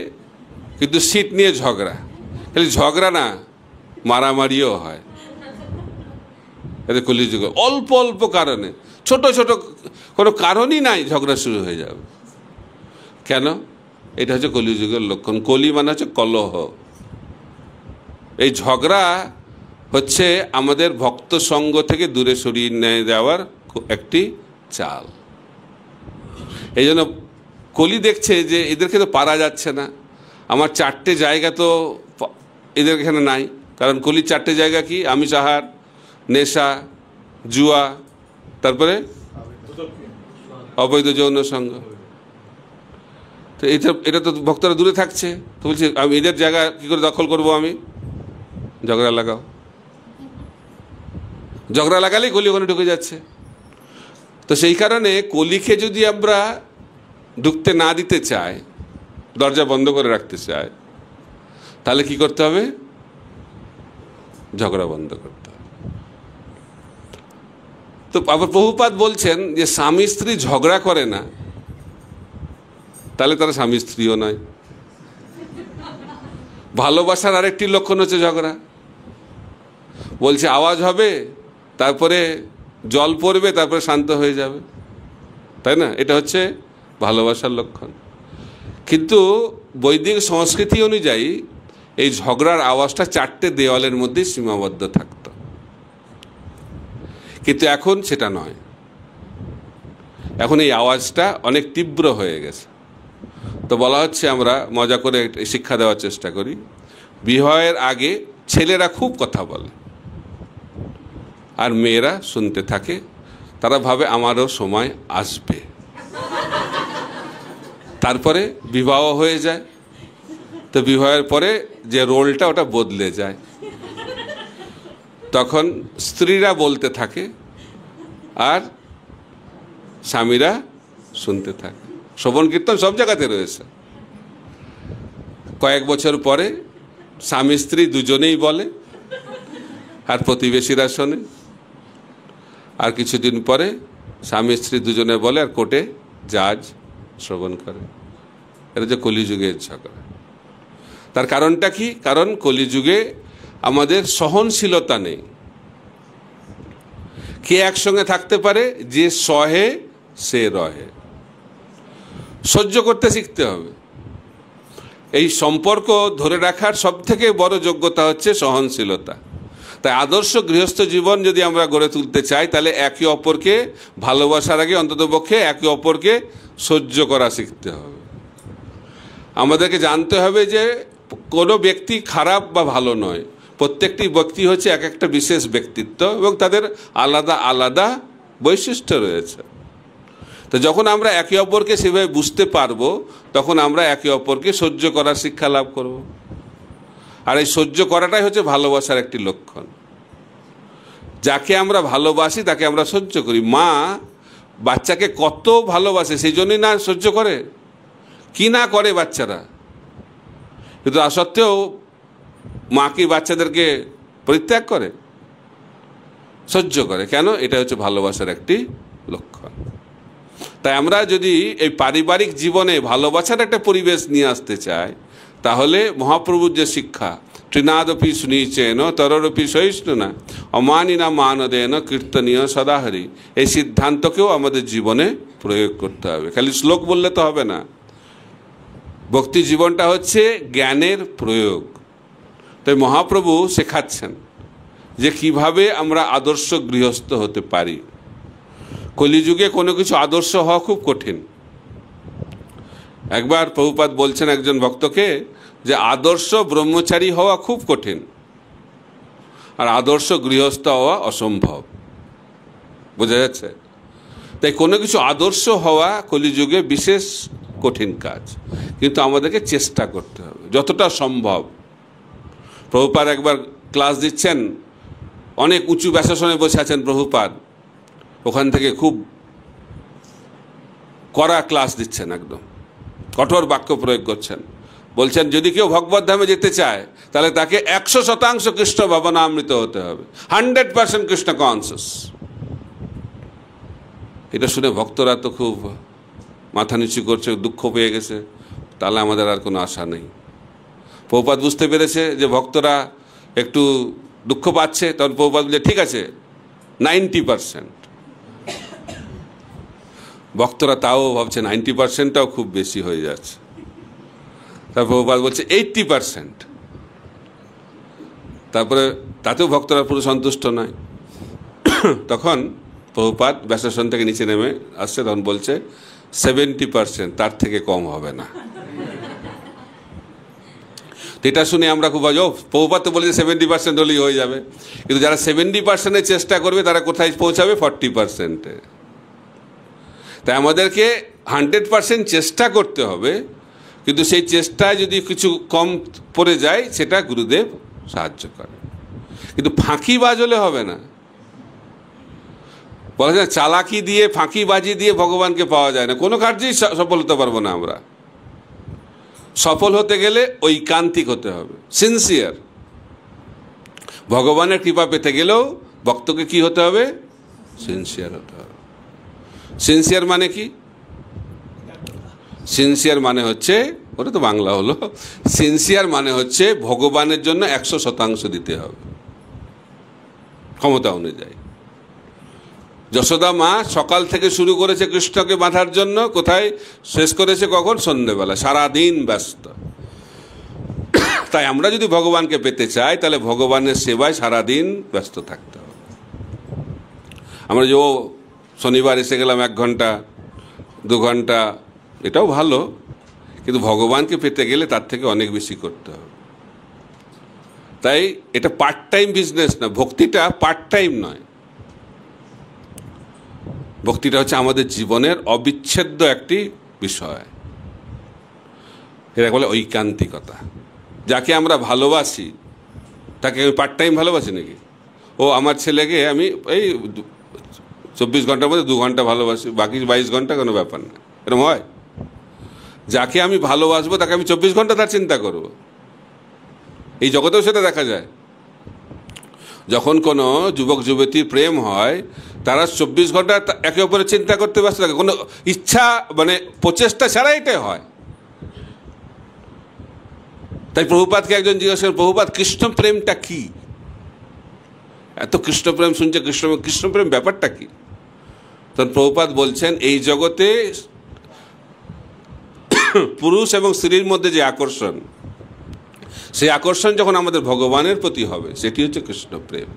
কিন্তু সিট নিয়ে ঝগড়া। খালি ঝগড়া না, মারামারিও হয়। এটা কলিযুগে অল্প অল্প কারণে, ছোট ছোট কোনো কারণই নাই, ঝগড়া শুরু হয়ে যাবে। কেন? এটা হচ্ছে কলিযুগের লক্ষণ। কলি মানে হচ্ছে কলহ। এই ঝগড়া হচ্ছে আমাদের ভক্ত সঙ্গ থেকে দূরে সরিয়ে নিয়ে যাওয়ার একটি চাল। এই জন্য কলি দেখছে যে এদেরকে তো পারা যাচ্ছে না, আমার 4টে জায়গা তো এদের এখানে নাই। কারণ কলির 4টে জায়গা কি? আমিষ আহার, নেশা, জুয়া, তারপরে অবৈধ যৌন সঙ্গ। তো এটা তো ভক্তরা দূরে থাকছে, তো বলছে আমি এদের জায়গা কী করে দখল করব, আমি ঝগড়া লাগাও। ঝগড়া লাগালেই কলি ওখানে ঢুকে যাচ্ছে। তো সেই কারণে কলিকে যদি আমরা ঢুকতে না দিতে চাই, দরজা বন্ধ করে রাখতে চাই, তাহলে কি করতে হবে? ঝগড়া বন্ধ করতে হবে। তো আবার প্রভুপাদ বলছেন যে স্বামী স্ত্রী ঝগড়া করে না, তাহলে তারা স্বামী স্ত্রীও নয়। ভালোবাসার আরেকটি লক্ষণ হচ্ছে ঝগড়া। বলছে আওয়াজ হবে, তারপরে জল পড়বে, তারপরে শান্ত হয়ে যাবে, তাই না? এটা হচ্ছে ভালোবাসার লক্ষণ। কিন্তু বৈদিক সংস্কৃতি অনুযায়ী এই ঝগড়ার আওয়াজটা 4টে দেওয়ালের মধ্যে সীমাবদ্ধ থাকত, কিন্তু এখন সেটা নয়। এখন এই আওয়াজটা অনেক তীব্র হয়ে গেছে। তো বলা হচ্ছে, আমরা মজা করে শিক্ষা দেওয়ার চেষ্টা করি, বিবাহের আগে ছেলেরা খুব কথা বলে আর মেয়েরা শুনতে থাকে। তারা ভাবে আমারও সময় আসবে। তারপরে বিবাহ হয়ে যায়। তো বিবাহের পরে যে রোলটা ওটা বদলে যায়। তখন স্ত্রীরা বলতে থাকে আর স্বামীরা শুনতে থাকে। শ্রবণ কীর্তন সব জায়গাতে রয়েছে। কয়েক বছর পরে স্বামী স্ত্রী দুজনেই বলে আর প্রতিবেশীরা শোনে। আর কিছুদিন পরে স্বামী স্ত্রী দুজনে বলে আর কোর্টে জাজ শ্রবণ করে। এটা যে কলিযুগের ঝগড়া। তার কারণটা কি? কারণ কলিযুগে আমাদের সহনশীলতা নেই। কে একসঙ্গে থাকতে পারে? যে সহে সে রহে। সহ্য করতে শিখতে হবে। এই সম্পর্ক ধরে রাখার সবথেকে বড় যোগ্যতা হচ্ছে সহনশীলতা। তাই আদর্শ গৃহস্থ জীবন যদি আমরা গড়ে তুলতে চাই, তাহলে একে অপরকে ভালোবাসার আগে অন্ততপক্ষে একে অপরকে সহ্য করা শিখতে হবে। আমাদেরকে জানতে হবে যে কোনো ব্যক্তি খারাপ বা ভালো নয়। প্রত্যেকটি ব্যক্তি হচ্ছে এক একটা বিশেষ ব্যক্তিত্ব এবং তাদের আলাদা আলাদা বৈশিষ্ট্য রয়েছে। তো যখন আমরা একে অপরকে সেভাবে বুঝতে পারবো, তখন আমরা একে অপরকে সহ্য করার শিক্ষা লাভ করব। আর এই সহ্য করাটাই হচ্ছে ভালোবাসার একটি লক্ষণ। যাকে আমরা ভালোবাসি তাকে আমরা সহ্য করি। মা বাচ্চাকে কত ভালোবাসে, সেই জন্যই না সহ্য করে, কি না করে বাচ্চারা। কিন্তু তা সত্ত্বেও মা কি বাচ্চাদেরকে পরিত্যাগ করে? সহ্য করে। কেন? এটা হচ্ছে ভালোবাসার একটি লক্ষণ। তাই আমরা যদি এই পারিবারিক জীবনে ভালোবাসার একটা পরিবেশ নিয়ে আসতে চাই, তাহলে মহাপ্রভুর যে শিক্ষা, তৃণাদপি সুনিচেন তররপি সহিষ্ণুনা অমানিনা মানদেন কীর্তনীয় সদাহরি, এই সিদ্ধান্তকেও আমাদের জীবনে প্রয়োগ করতে হবে। খালি শ্লোক বললে তো হবে না। ভক্তি জীবনটা হচ্ছে জ্ঞানের প্রয়োগ। তাই মহাপ্রভু শেখাচ্ছেন যে কিভাবে আমরা আদর্শ গৃহস্থ হতে পারি। কলিযুগে কোনো কিছু আদর্শ হওয়া খুব কঠিন। একবার প্রভুপাদ বলছেন একজন ভক্তকে যে আদর্শ ব্রহ্মচারী হওয়া খুব কঠিন আর আদর্শ গৃহস্থ হওয়া অসম্ভব। বোঝা যাচ্ছে? তাই কোনো কিছু আদর্শ হওয়া কলিযুগে বিশেষ কঠিন কাজ, কিন্তু আমাদেরকে চেষ্টা করতে হবে যতটা সম্ভব। প্রভুপাদ একবার ক্লাস দিচ্ছেন, অনেক উঁচু ব্যাসাসনে বসে আছেন প্রভুপাদ, ওখান থেকে খুব কড়া ক্লাস দিচ্ছেন, একদম কঠোর বাক্য প্রয়োগ করছেন। বলছেন যদি কেউ ভগবত ধামে যেতে চায় তাহলে তাকে 100% কৃষ্ণ ভাবনামৃত হতে হবে, 100% কৃষ্ণ কনসিয়াস। এটা শুনে ভক্তরা তো খুব মাথা নিচু করছে, দুঃখ পেয়ে গেছে। তাহলে আমাদের আর কোনো আশা নেই। প্রভুপাদ বুঝতে পেরেছে যে ভক্তরা একটু দুঃখ পাচ্ছে, তখন প্রভুপাদ বলে ঠিক আছে 90%। ভক্তরা তাও ভাবছে 90%টাও খুব বেশি হয়ে যাচ্ছে। তারপর প্রভুপাদ বলছে 80%। তারপরে তাতেও ভক্তরা পুরো সন্তুষ্ট নয়। তখন প্রভুপাদ ব্যাসাসন থেকে নিচে নেমে আসছে, তখন বলছে 70%, তার থেকে কম হবে না। এটা শুনে আমরা খুব প্রভুপাদ তো বলেছে 70% হলেই হয়ে যাবে, কিন্তু যারা 70%-এর চেষ্টা করবে তারা কোথায় পৌঁছাবে? 40%-এ। তাই আমাদেরকে 100% চেষ্টা করতে হবে, কিন্তু সেই চেষ্টায় যদি কিছু কম পড়ে যায় সেটা গুরুদেব সাহায্য করে। কিন্তু ফাঁকিবাজ হলে হবে না। বলা যায় চালাকি দিয়ে, ফাঁকিবাজি দিয়ে ভগবানকে পাওয়া যায় না, কোনো কার্যেই সফল হতে পারবো না আমরা। সফল হতে গেলে ঐকান্তিক হতে হবে, সিনসিয়ার। ভগবানের কৃপা পেতে গেলেও ভক্তকে কি হতে হবে? সিনসিয়ার হতে হবে। সিনসিয়ার মানে কি? সিনসিয়ার মানে হচ্ছে, ওটা তো বাংলা হলো, সিনসিয়ার মানে হচ্ছে ভগবানের জন্য 100% দিতে হবে ক্ষমতা অনুযায়ী। যশোদা মা সকাল থেকে শুরু করেছে কৃষ্ণকে বাঁধার জন্য, কোথায় শেষ করেছে কখন? সন্ধ্যেবেলা। সারাদিন ব্যস্ত। তাই আমরা যদি ভগবানকে পেতে চাই তাহলে ভগবানের সেবায় সারাদিন ব্যস্ত থাকতে হবে। আমরা যে শনিবার এসে গেলাম 1 ঘন্টা 2 ঘন্টা, এটাও ভালো, কিন্তু ভগবানকে পেতে গেলে তার থেকে অনেক বেশি করতে হবে। তাই এটা পার্ট টাইম বিজনেস না, ভক্তিটা পার্ট টাইম নয়। ভক্তিটা হচ্ছে আমাদের জীবনের অবিচ্ছেদ্য একটি বিষয়। এটা বলে ঐকান্তিকতা। যাকে আমরা ভালোবাসি তাকে আমি পার্ট টাইম ভালোবাসি নাকি? ও আমার ছেলেকে আমি এই 24 ঘন্টার মধ্যে 2 ঘন্টা ভালোবাসি, বাকি 22 ঘন্টা কোনো ব্যাপার না, এরকম হয়? যাকে আমি ভালোবাসবো তাকে আমি 24 ঘন্টা তার চিন্তা করব। এই জগতেও সেটা দেখা যায়। যখন কোনো যুবক যুবতীর প্রেম হয়, তারা 24 ঘন্টা একে অপরের চিন্তা করতে ব্যস্ত থাকে, কোনো ইচ্ছা মানে প্রচেষ্টা ছাড়া এটাই হয়। তাই প্রভুপাদকে একজন জিজ্ঞাসা করেন, প্রভুপাদ কৃষ্ণ প্রেমটা কি? এত কৃষ্ণ প্রেম শুনছে, কৃষ্ণ প্রেম ব্যাপারটা কি? তখন প্রভুপাদ বলছেন, এই জগতে পুরুষ এবং স্ত্রীর মধ্যে যে আকর্ষণ, সেই আকর্ষণ যখন আমাদের ভগবানের প্রতি হবে, সেটি হচ্ছে কৃষ্ণ প্রেম।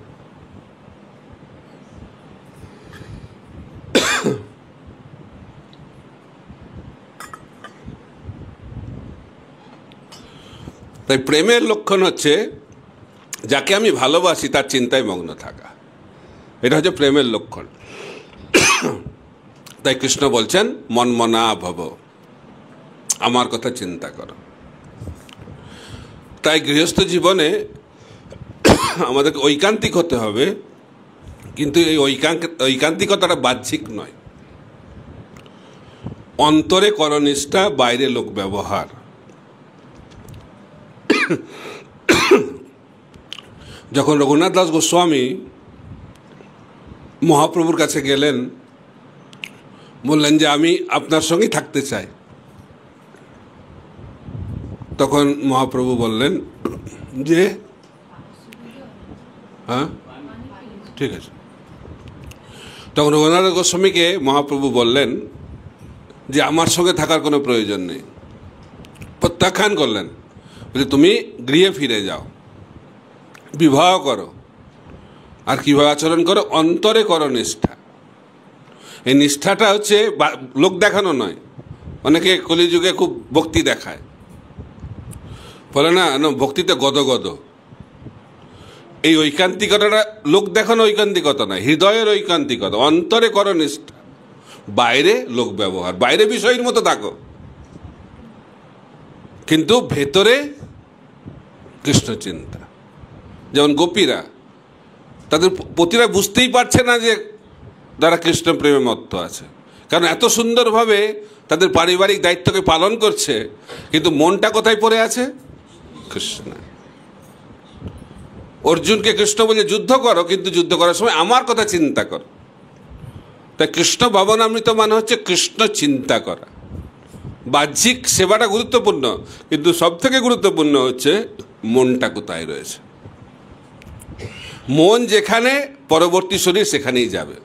তাই প্রেমের লক্ষণ হচ্ছে যাকে আমি ভালোবাসি তার চিন্তায় মগ্ন থাকা, এটা হচ্ছে প্রেমের লক্ষণ। তাই কৃষ্ণ বলছেন মনমনা ভব, আমার কথা চিন্তা করো। তাই গৃহস্থ জীবনে আমাদেরকে ঐকান্তিক হতে হবে, কিন্তু এই ঐকান্তিকতাটা বাহ্যিক নয়। অন্তরে করনিষ্ঠা, বাইরে লোক ব্যবহার। যখন রঘুনাথ দাস গোস্বামী মহাপ্রভুর কাছে গেলেন, বললেন যে আমি আপনার সঙ্গেই থাকতে চাই, তখন মহাপ্রভু বললেন যে হ্যাঁ ঠিক আছে। তখন রঘুনাথ গোস্বামীকে মহাপ্রভু বললেন যে আমার সঙ্গে থাকার কোনো প্রয়োজন নেই, প্রত্যাখ্যান করলেন। বলে তুমি গৃহে ফিরে যাও, বিবাহ করো, আর কীভাবে আচরণ করো? অন্তরে করো নিষ্ঠা। এই নিষ্ঠাটা হচ্ছে লোক দেখানো নয়। অনেকে কলিযুগে খুব ভক্তি দেখায়, বলে না ভক্তিতে গদগদ। এই ঐকান্তিকতাটা লোক দেখানো ঐকান্তিকতা নয়, হৃদয়ের ঐকান্তিকতা। অন্তরে করো নিষ্ঠা, বাইরে লোক ব্যবহার। বাইরে বিষয়ের মতো থাকো, কিন্তু ভেতরে কৃষ্ণ চিন্তা। যেমন গোপীরা, তাদের পতিরা বুঝতেই পারছে না যে তারা কৃষ্ণ প্রেমে মত্ত আছে, কারণ এত সুন্দরভাবে তাদের পারিবারিক দায়িত্বকে পালন করছে, কিন্তু মনটা কোথায় পড়ে আছে? কৃষ্ণ। অর্জুনকে কৃষ্ণ বলে যুদ্ধ করো, কিন্তু যুদ্ধ করার সময় আমার কথা চিন্তা করো। তাই কৃষ্ণ ভাবনামৃত মানে হচ্ছে কৃষ্ণ চিন্তা করা। বাহ্যিক সেবাটা গুরুত্বপূর্ণ, কিন্তু সব থেকে গুরুত্বপূর্ণ হচ্ছে মনটা কোথায় রয়েছে। মন যেখানে, পরবর্তী শরীর সেখানেই যাবে।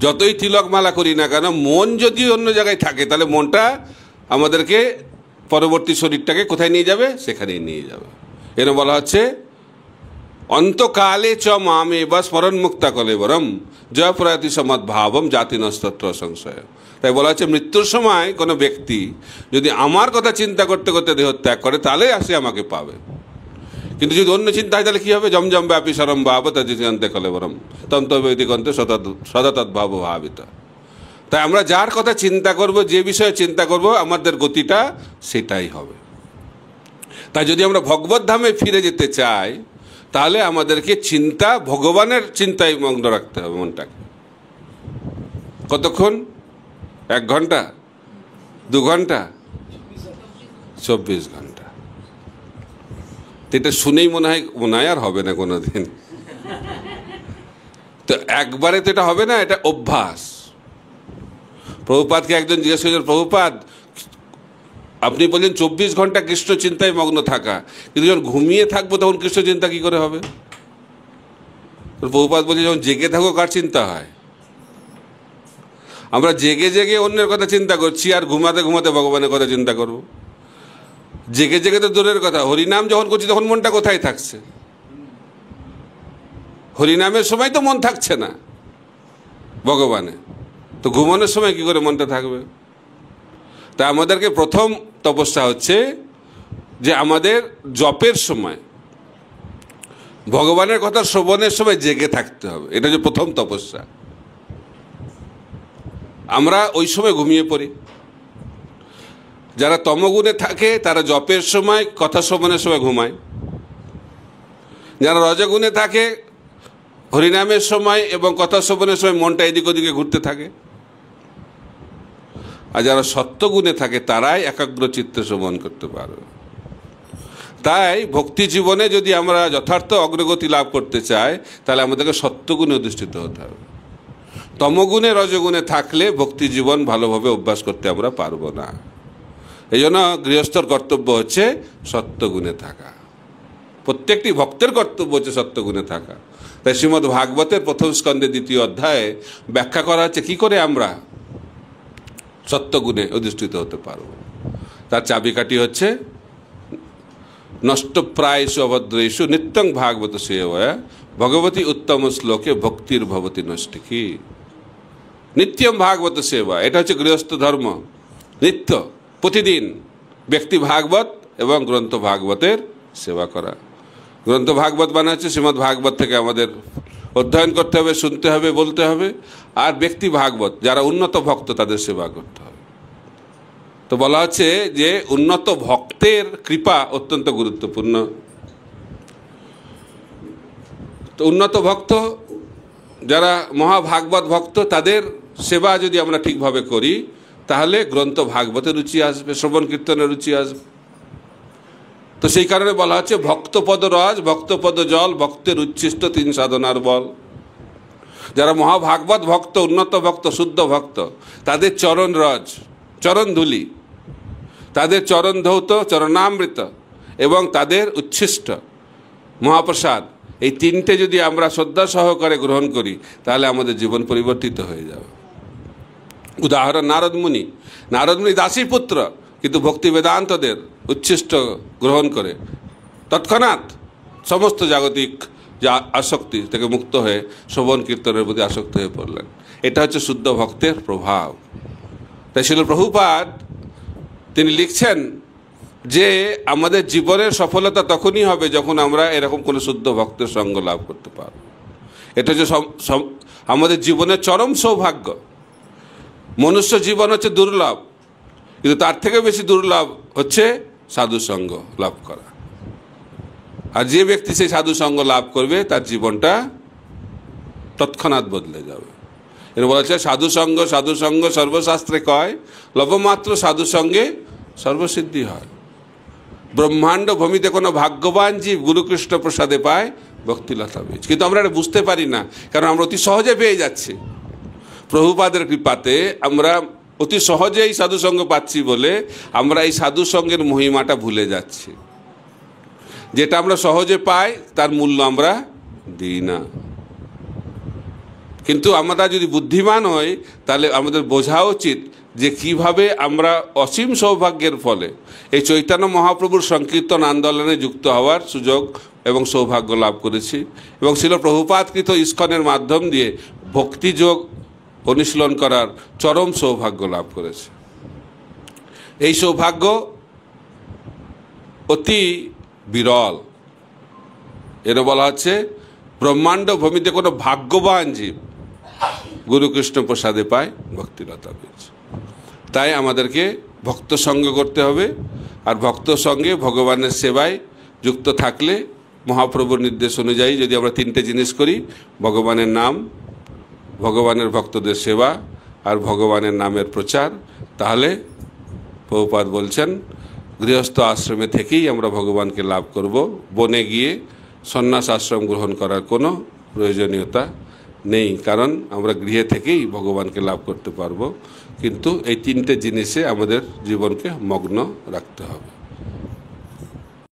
যতই তিলকমালা করি না কেন, মন যদি অন্য জায়গায় থাকে, তাহলে মনটা আমাদেরকে পরবর্তী শরীরটাকে কোথায় নিয়ে যাবে? সেখানেই নিয়ে যাবে। এর বলা হচ্ছে অন্তকালে চ মামে বা স্মরণ মুক্তা কলেবরম জয় প্রয়াতি সমদ ভাবম জাতি নস্তত্র সংশয়। তাই বলা হচ্ছে মৃত্যুর সময় কোনো ব্যক্তি যদি আমার কথা চিন্তা করতে করতে দেহ ত্যাগ করে, তাহলে আসে আমাকে পাবে। কিন্তু যদি অন্য চিন্তা হয়, তাহলে কী হবে? জমজম ব্যাপী সরম ভাব তজিতে কলেবরম তন্ত্রবৈদিকন্তে সদা তদ্ভাব ভাবিত। তাই আমরা যার কথা চিন্তা করব, যে বিষয়ে চিন্তা করব, আমাদের গতিটা সেটাই হবে। তাই যদি আমরা ভগবত ধামে ফিরে যেতে চাই, তাহলে আমাদেরকে চিন্তা, ভগবানের চিন্তায় মগ্ন রাখতে হবে মনটাকে। কতক্ষণ? 1 ঘন্টা, 2 ঘন্টা, 24 ঘন্টা। এটা শুনেই মনে হয় আর হবে না কোনোদিন। তো একবারে তো এটা হবে না, এটা অভ্যাস। প্রভুপাদকে একজন জিজ্ঞেস করেছেন, প্রভুপাদ আপনি বললেন 24 ঘন্টা কৃষ্ণ চিন্তায় মগ্ন থাকা, কিন্তু যখন ঘুমিয়ে থাকবো তখন কৃষ্ণ চিন্তা কি করে হবে? প্রভুপাদ বলছে, যখন জেগে থাকো কার চিন্তা হয়? আমরা জেগে জেগে অন্যের কথা চিন্তা করছি, আর ঘুমাতে ঘুমাতে ভগবানের কথা চিন্তা করব। জেগে জেগে তো দূরের কথা, হরিনাম যখন করছি তখন মনটা কোথায় থাকছে? হরিনামের সময় তো মন থাকছে না ভগবানে, তো ঘুমানোর সময় কি করে মনটা থাকবে? তা আমাদেরকে প্রথম তপস্যা হচ্ছে যে আমাদের জপের সময়, ভগবানের কথা শ্রবণের সময় জেগে থাকতে হবে। এটা হচ্ছে প্রথম তপস্যা। আমরা ওই সময় ঘুমিয়ে পড়ি। যারা তমগুণে থাকে তারা জপের সময়, কথা শ্রবণের সময় ঘুমায়। যারা রজগুণে থাকে হরিনামের সময় এবং কথা শ্রবণের সময় মনটা এদিক ওদিকে ঘুরতে থাকে। আর যারা সত্যগুণে থাকে তারাই একাগ্র চিত্তে শ্রবণ করতে পারবে। তাই ভক্তি জীবনে যদি আমরা যথার্থ অগ্রগতি লাভ করতে চাই, তাহলে আমাদেরকে সত্যগুণে অধিষ্ঠিত হতে হবে। তমগুণে রজগুণে থাকলে ভক্তি জীবন ভালোভাবে অভ্যাস করতে আমরা পারবো না। এই জন্য গৃহস্থর কর্তব্য হচ্ছে সত্যগুণে থাকা। প্রত্যেকটি ভক্তের কর্তব্য হচ্ছে সত্যগুণে থাকা। তাই শ্রীমদ্ ভাগবতের প্রথম স্কন্ধে 2য় অধ্যায়ে ব্যাখ্যা করা হচ্ছে কি করে আমরা সত্যগুণে অধিষ্ঠিত হতে পারব। তার চাবিকাঠি হচ্ছে নষ্টপ্রায়সু অভদ্রেষু নিত্যং ভাগবত সেবয়া ভগবতী উত্তম শ্লোকে ভক্তির ভবতি নষ্টিকি। নিত্যম ভাগবত সেবা, এটা হচ্ছে গৃহস্থ ধর্ম। নিত্য, প্রতিদিন ব্যক্তি ভাগবত এবং গ্রন্থ ভাগবতের সেবা করা। গ্রন্থ ভাগবত মানে হচ্ছে শ্রীমদ্ ভাগবত থেকে আমাদের অধ্যয়ন করতে হবে, শুনতে হবে, বলতে হবে। আর ব্যক্তি ভাগবত যারা উন্নত ভক্ত তাদের সেবা করতে হবে। তো বলা হচ্ছে যে উন্নত ভক্তের কৃপা অত্যন্ত গুরুত্বপূর্ণ। তো উন্নত ভক্ত যারা মহাভাগবত ভক্ত, তাদের সেবা যদি আমরা ঠিকভাবে করি, তাহলে গ্রন্থ ভাগবতের রুচি আসবে, শ্রবণ কীর্তনের রুচি আসবে। তো সেই কারণে বলা হচ্ছে ভক্তপদ রজ, ভক্তপদ জল, ভক্তের উচ্ছিষ্ট 3 সাধনার বল। যারা মহাভাগবত ভক্ত, উন্নত ভক্ত, শুদ্ধ ভক্ত, তাদের চরণ রজ, চরণ ধুলি, তাদের চরণ ধৌত, চরণামৃত এবং তাদের উচ্ছিষ্ট মহাপ্রসাদ, এই 3টে যদি আমরা শ্রদ্ধা সহকারে গ্রহণ করি, তাহলে আমাদের জীবন পরিবর্তিত হয়ে যাবে। উদাহরণ নারদমুনি। নারদমুনি দাসী পুত্র, কিন্তু ভক্তি বেদান্তদের উচ্ছিষ্ট গ্রহণ করে তৎক্ষণাৎ সমস্ত জাগতিক যা আসক্তি থেকে মুক্ত হয়ে শ্রবণ কীর্তনের প্রতি আসক্ত হয়ে পড়লেন। এটা হচ্ছে শুদ্ধ ভক্তের প্রভাব। তাই শ্রীল প্রভুপাদ তিনি লিখছেন যে আমাদের জীবনের সফলতা তখনই হবে যখন আমরা এরকম কোনো শুদ্ধ ভক্তের সঙ্গ লাভ করতে পারব। এটা হচ্ছে আমাদের জীবনের চরম সৌভাগ্য। মনুষ্য জীবন হচ্ছে দুর্লভ, কিন্তু তার থেকে বেশি দুর্লভ হচ্ছে সাধু সঙ্গ লাভ করা। আর যে ব্যক্তি সেই সাধু সঙ্গ লাভ করবে তার জীবনটা তৎক্ষণাৎ বদলে যাবে। এর বলা হচ্ছে সাধু সঙ্গ সর্বশাস্ত্রে কয়, লবমাত্র সাধু সঙ্গে সর্বসিদ্ধি হয়। ব্রহ্মাণ্ড ভূমিতে কোনো ভাগ্যবান জীব গুরুকৃষ্ণ প্রসাদে পায় ভক্তিলতা বীজ। কিন্তু আমরা এটা বুঝতে পারি না, কারণ আমরা অতি সহজে পেয়ে যাচ্ছি। প্রভুপাদের কৃপাতে আমরা অতি সহজেই সাধুসঙ্গ পাচ্ছি বলে আমরা এই সাধুসঙ্গের মহিমাটা ভুলে যাচ্ছি। যেটা আমরা সহজে পাই তার মূল্য আমরা দিই না। কিন্তু আমরা যদি বুদ্ধিমান হই, তাহলে আমাদের বোঝা উচিত যে কিভাবে আমরা অসীম সৌভাগ্যের ফলে এই চৈতন্য মহাপ্রভুর সংকীর্তন আন্দোলনে যুক্ত হওয়ার সুযোগ এবং সৌভাগ্য লাভ করেছি, এবং ছিল প্রভুপাদকৃত ইস্কনের মাধ্যম দিয়ে ভক্তিযোগ অনুশীলন করার চরম সৌভাগ্য লাভ করেছে। এই সৌভাগ্য অতি বিরল। এর বলা হচ্ছে ব্রহ্মাণ্ড ভূমিতে কোনো ভাগ্যবান জীব গুরুকৃষ্ণ প্রসাদে পায় ভক্তিলতা বীজ। তাই আমাদেরকে ভক্ত সঙ্গ করতে হবে, আর ভক্ত সঙ্গে ভগবানের সেবায় যুক্ত থাকলে মহাপ্রভুর নির্দেশ অনুযায়ী যদি আমরা তিনটে জিনিস করি, ভগবানের নাম, ভগবানের ভক্তদের সেবা আর ভগবানের নামের প্রচার, তাহলে প্রভুপাদ বলছেন গৃহস্থ আশ্রমে থেকেই আমরা ভগবানকে লাভ করব। বনে গিয়ে সন্ন্যাস আশ্রম গ্রহণ করার কোনো প্রয়োজনীয়তা নেই, কারণ আমরা গৃহে থেকেই ভগবানকে লাভ করতে পারবো। কিন্তু এই তিনটে জিনিসে আমাদের জীবনকে মগ্ন রাখতে হবে।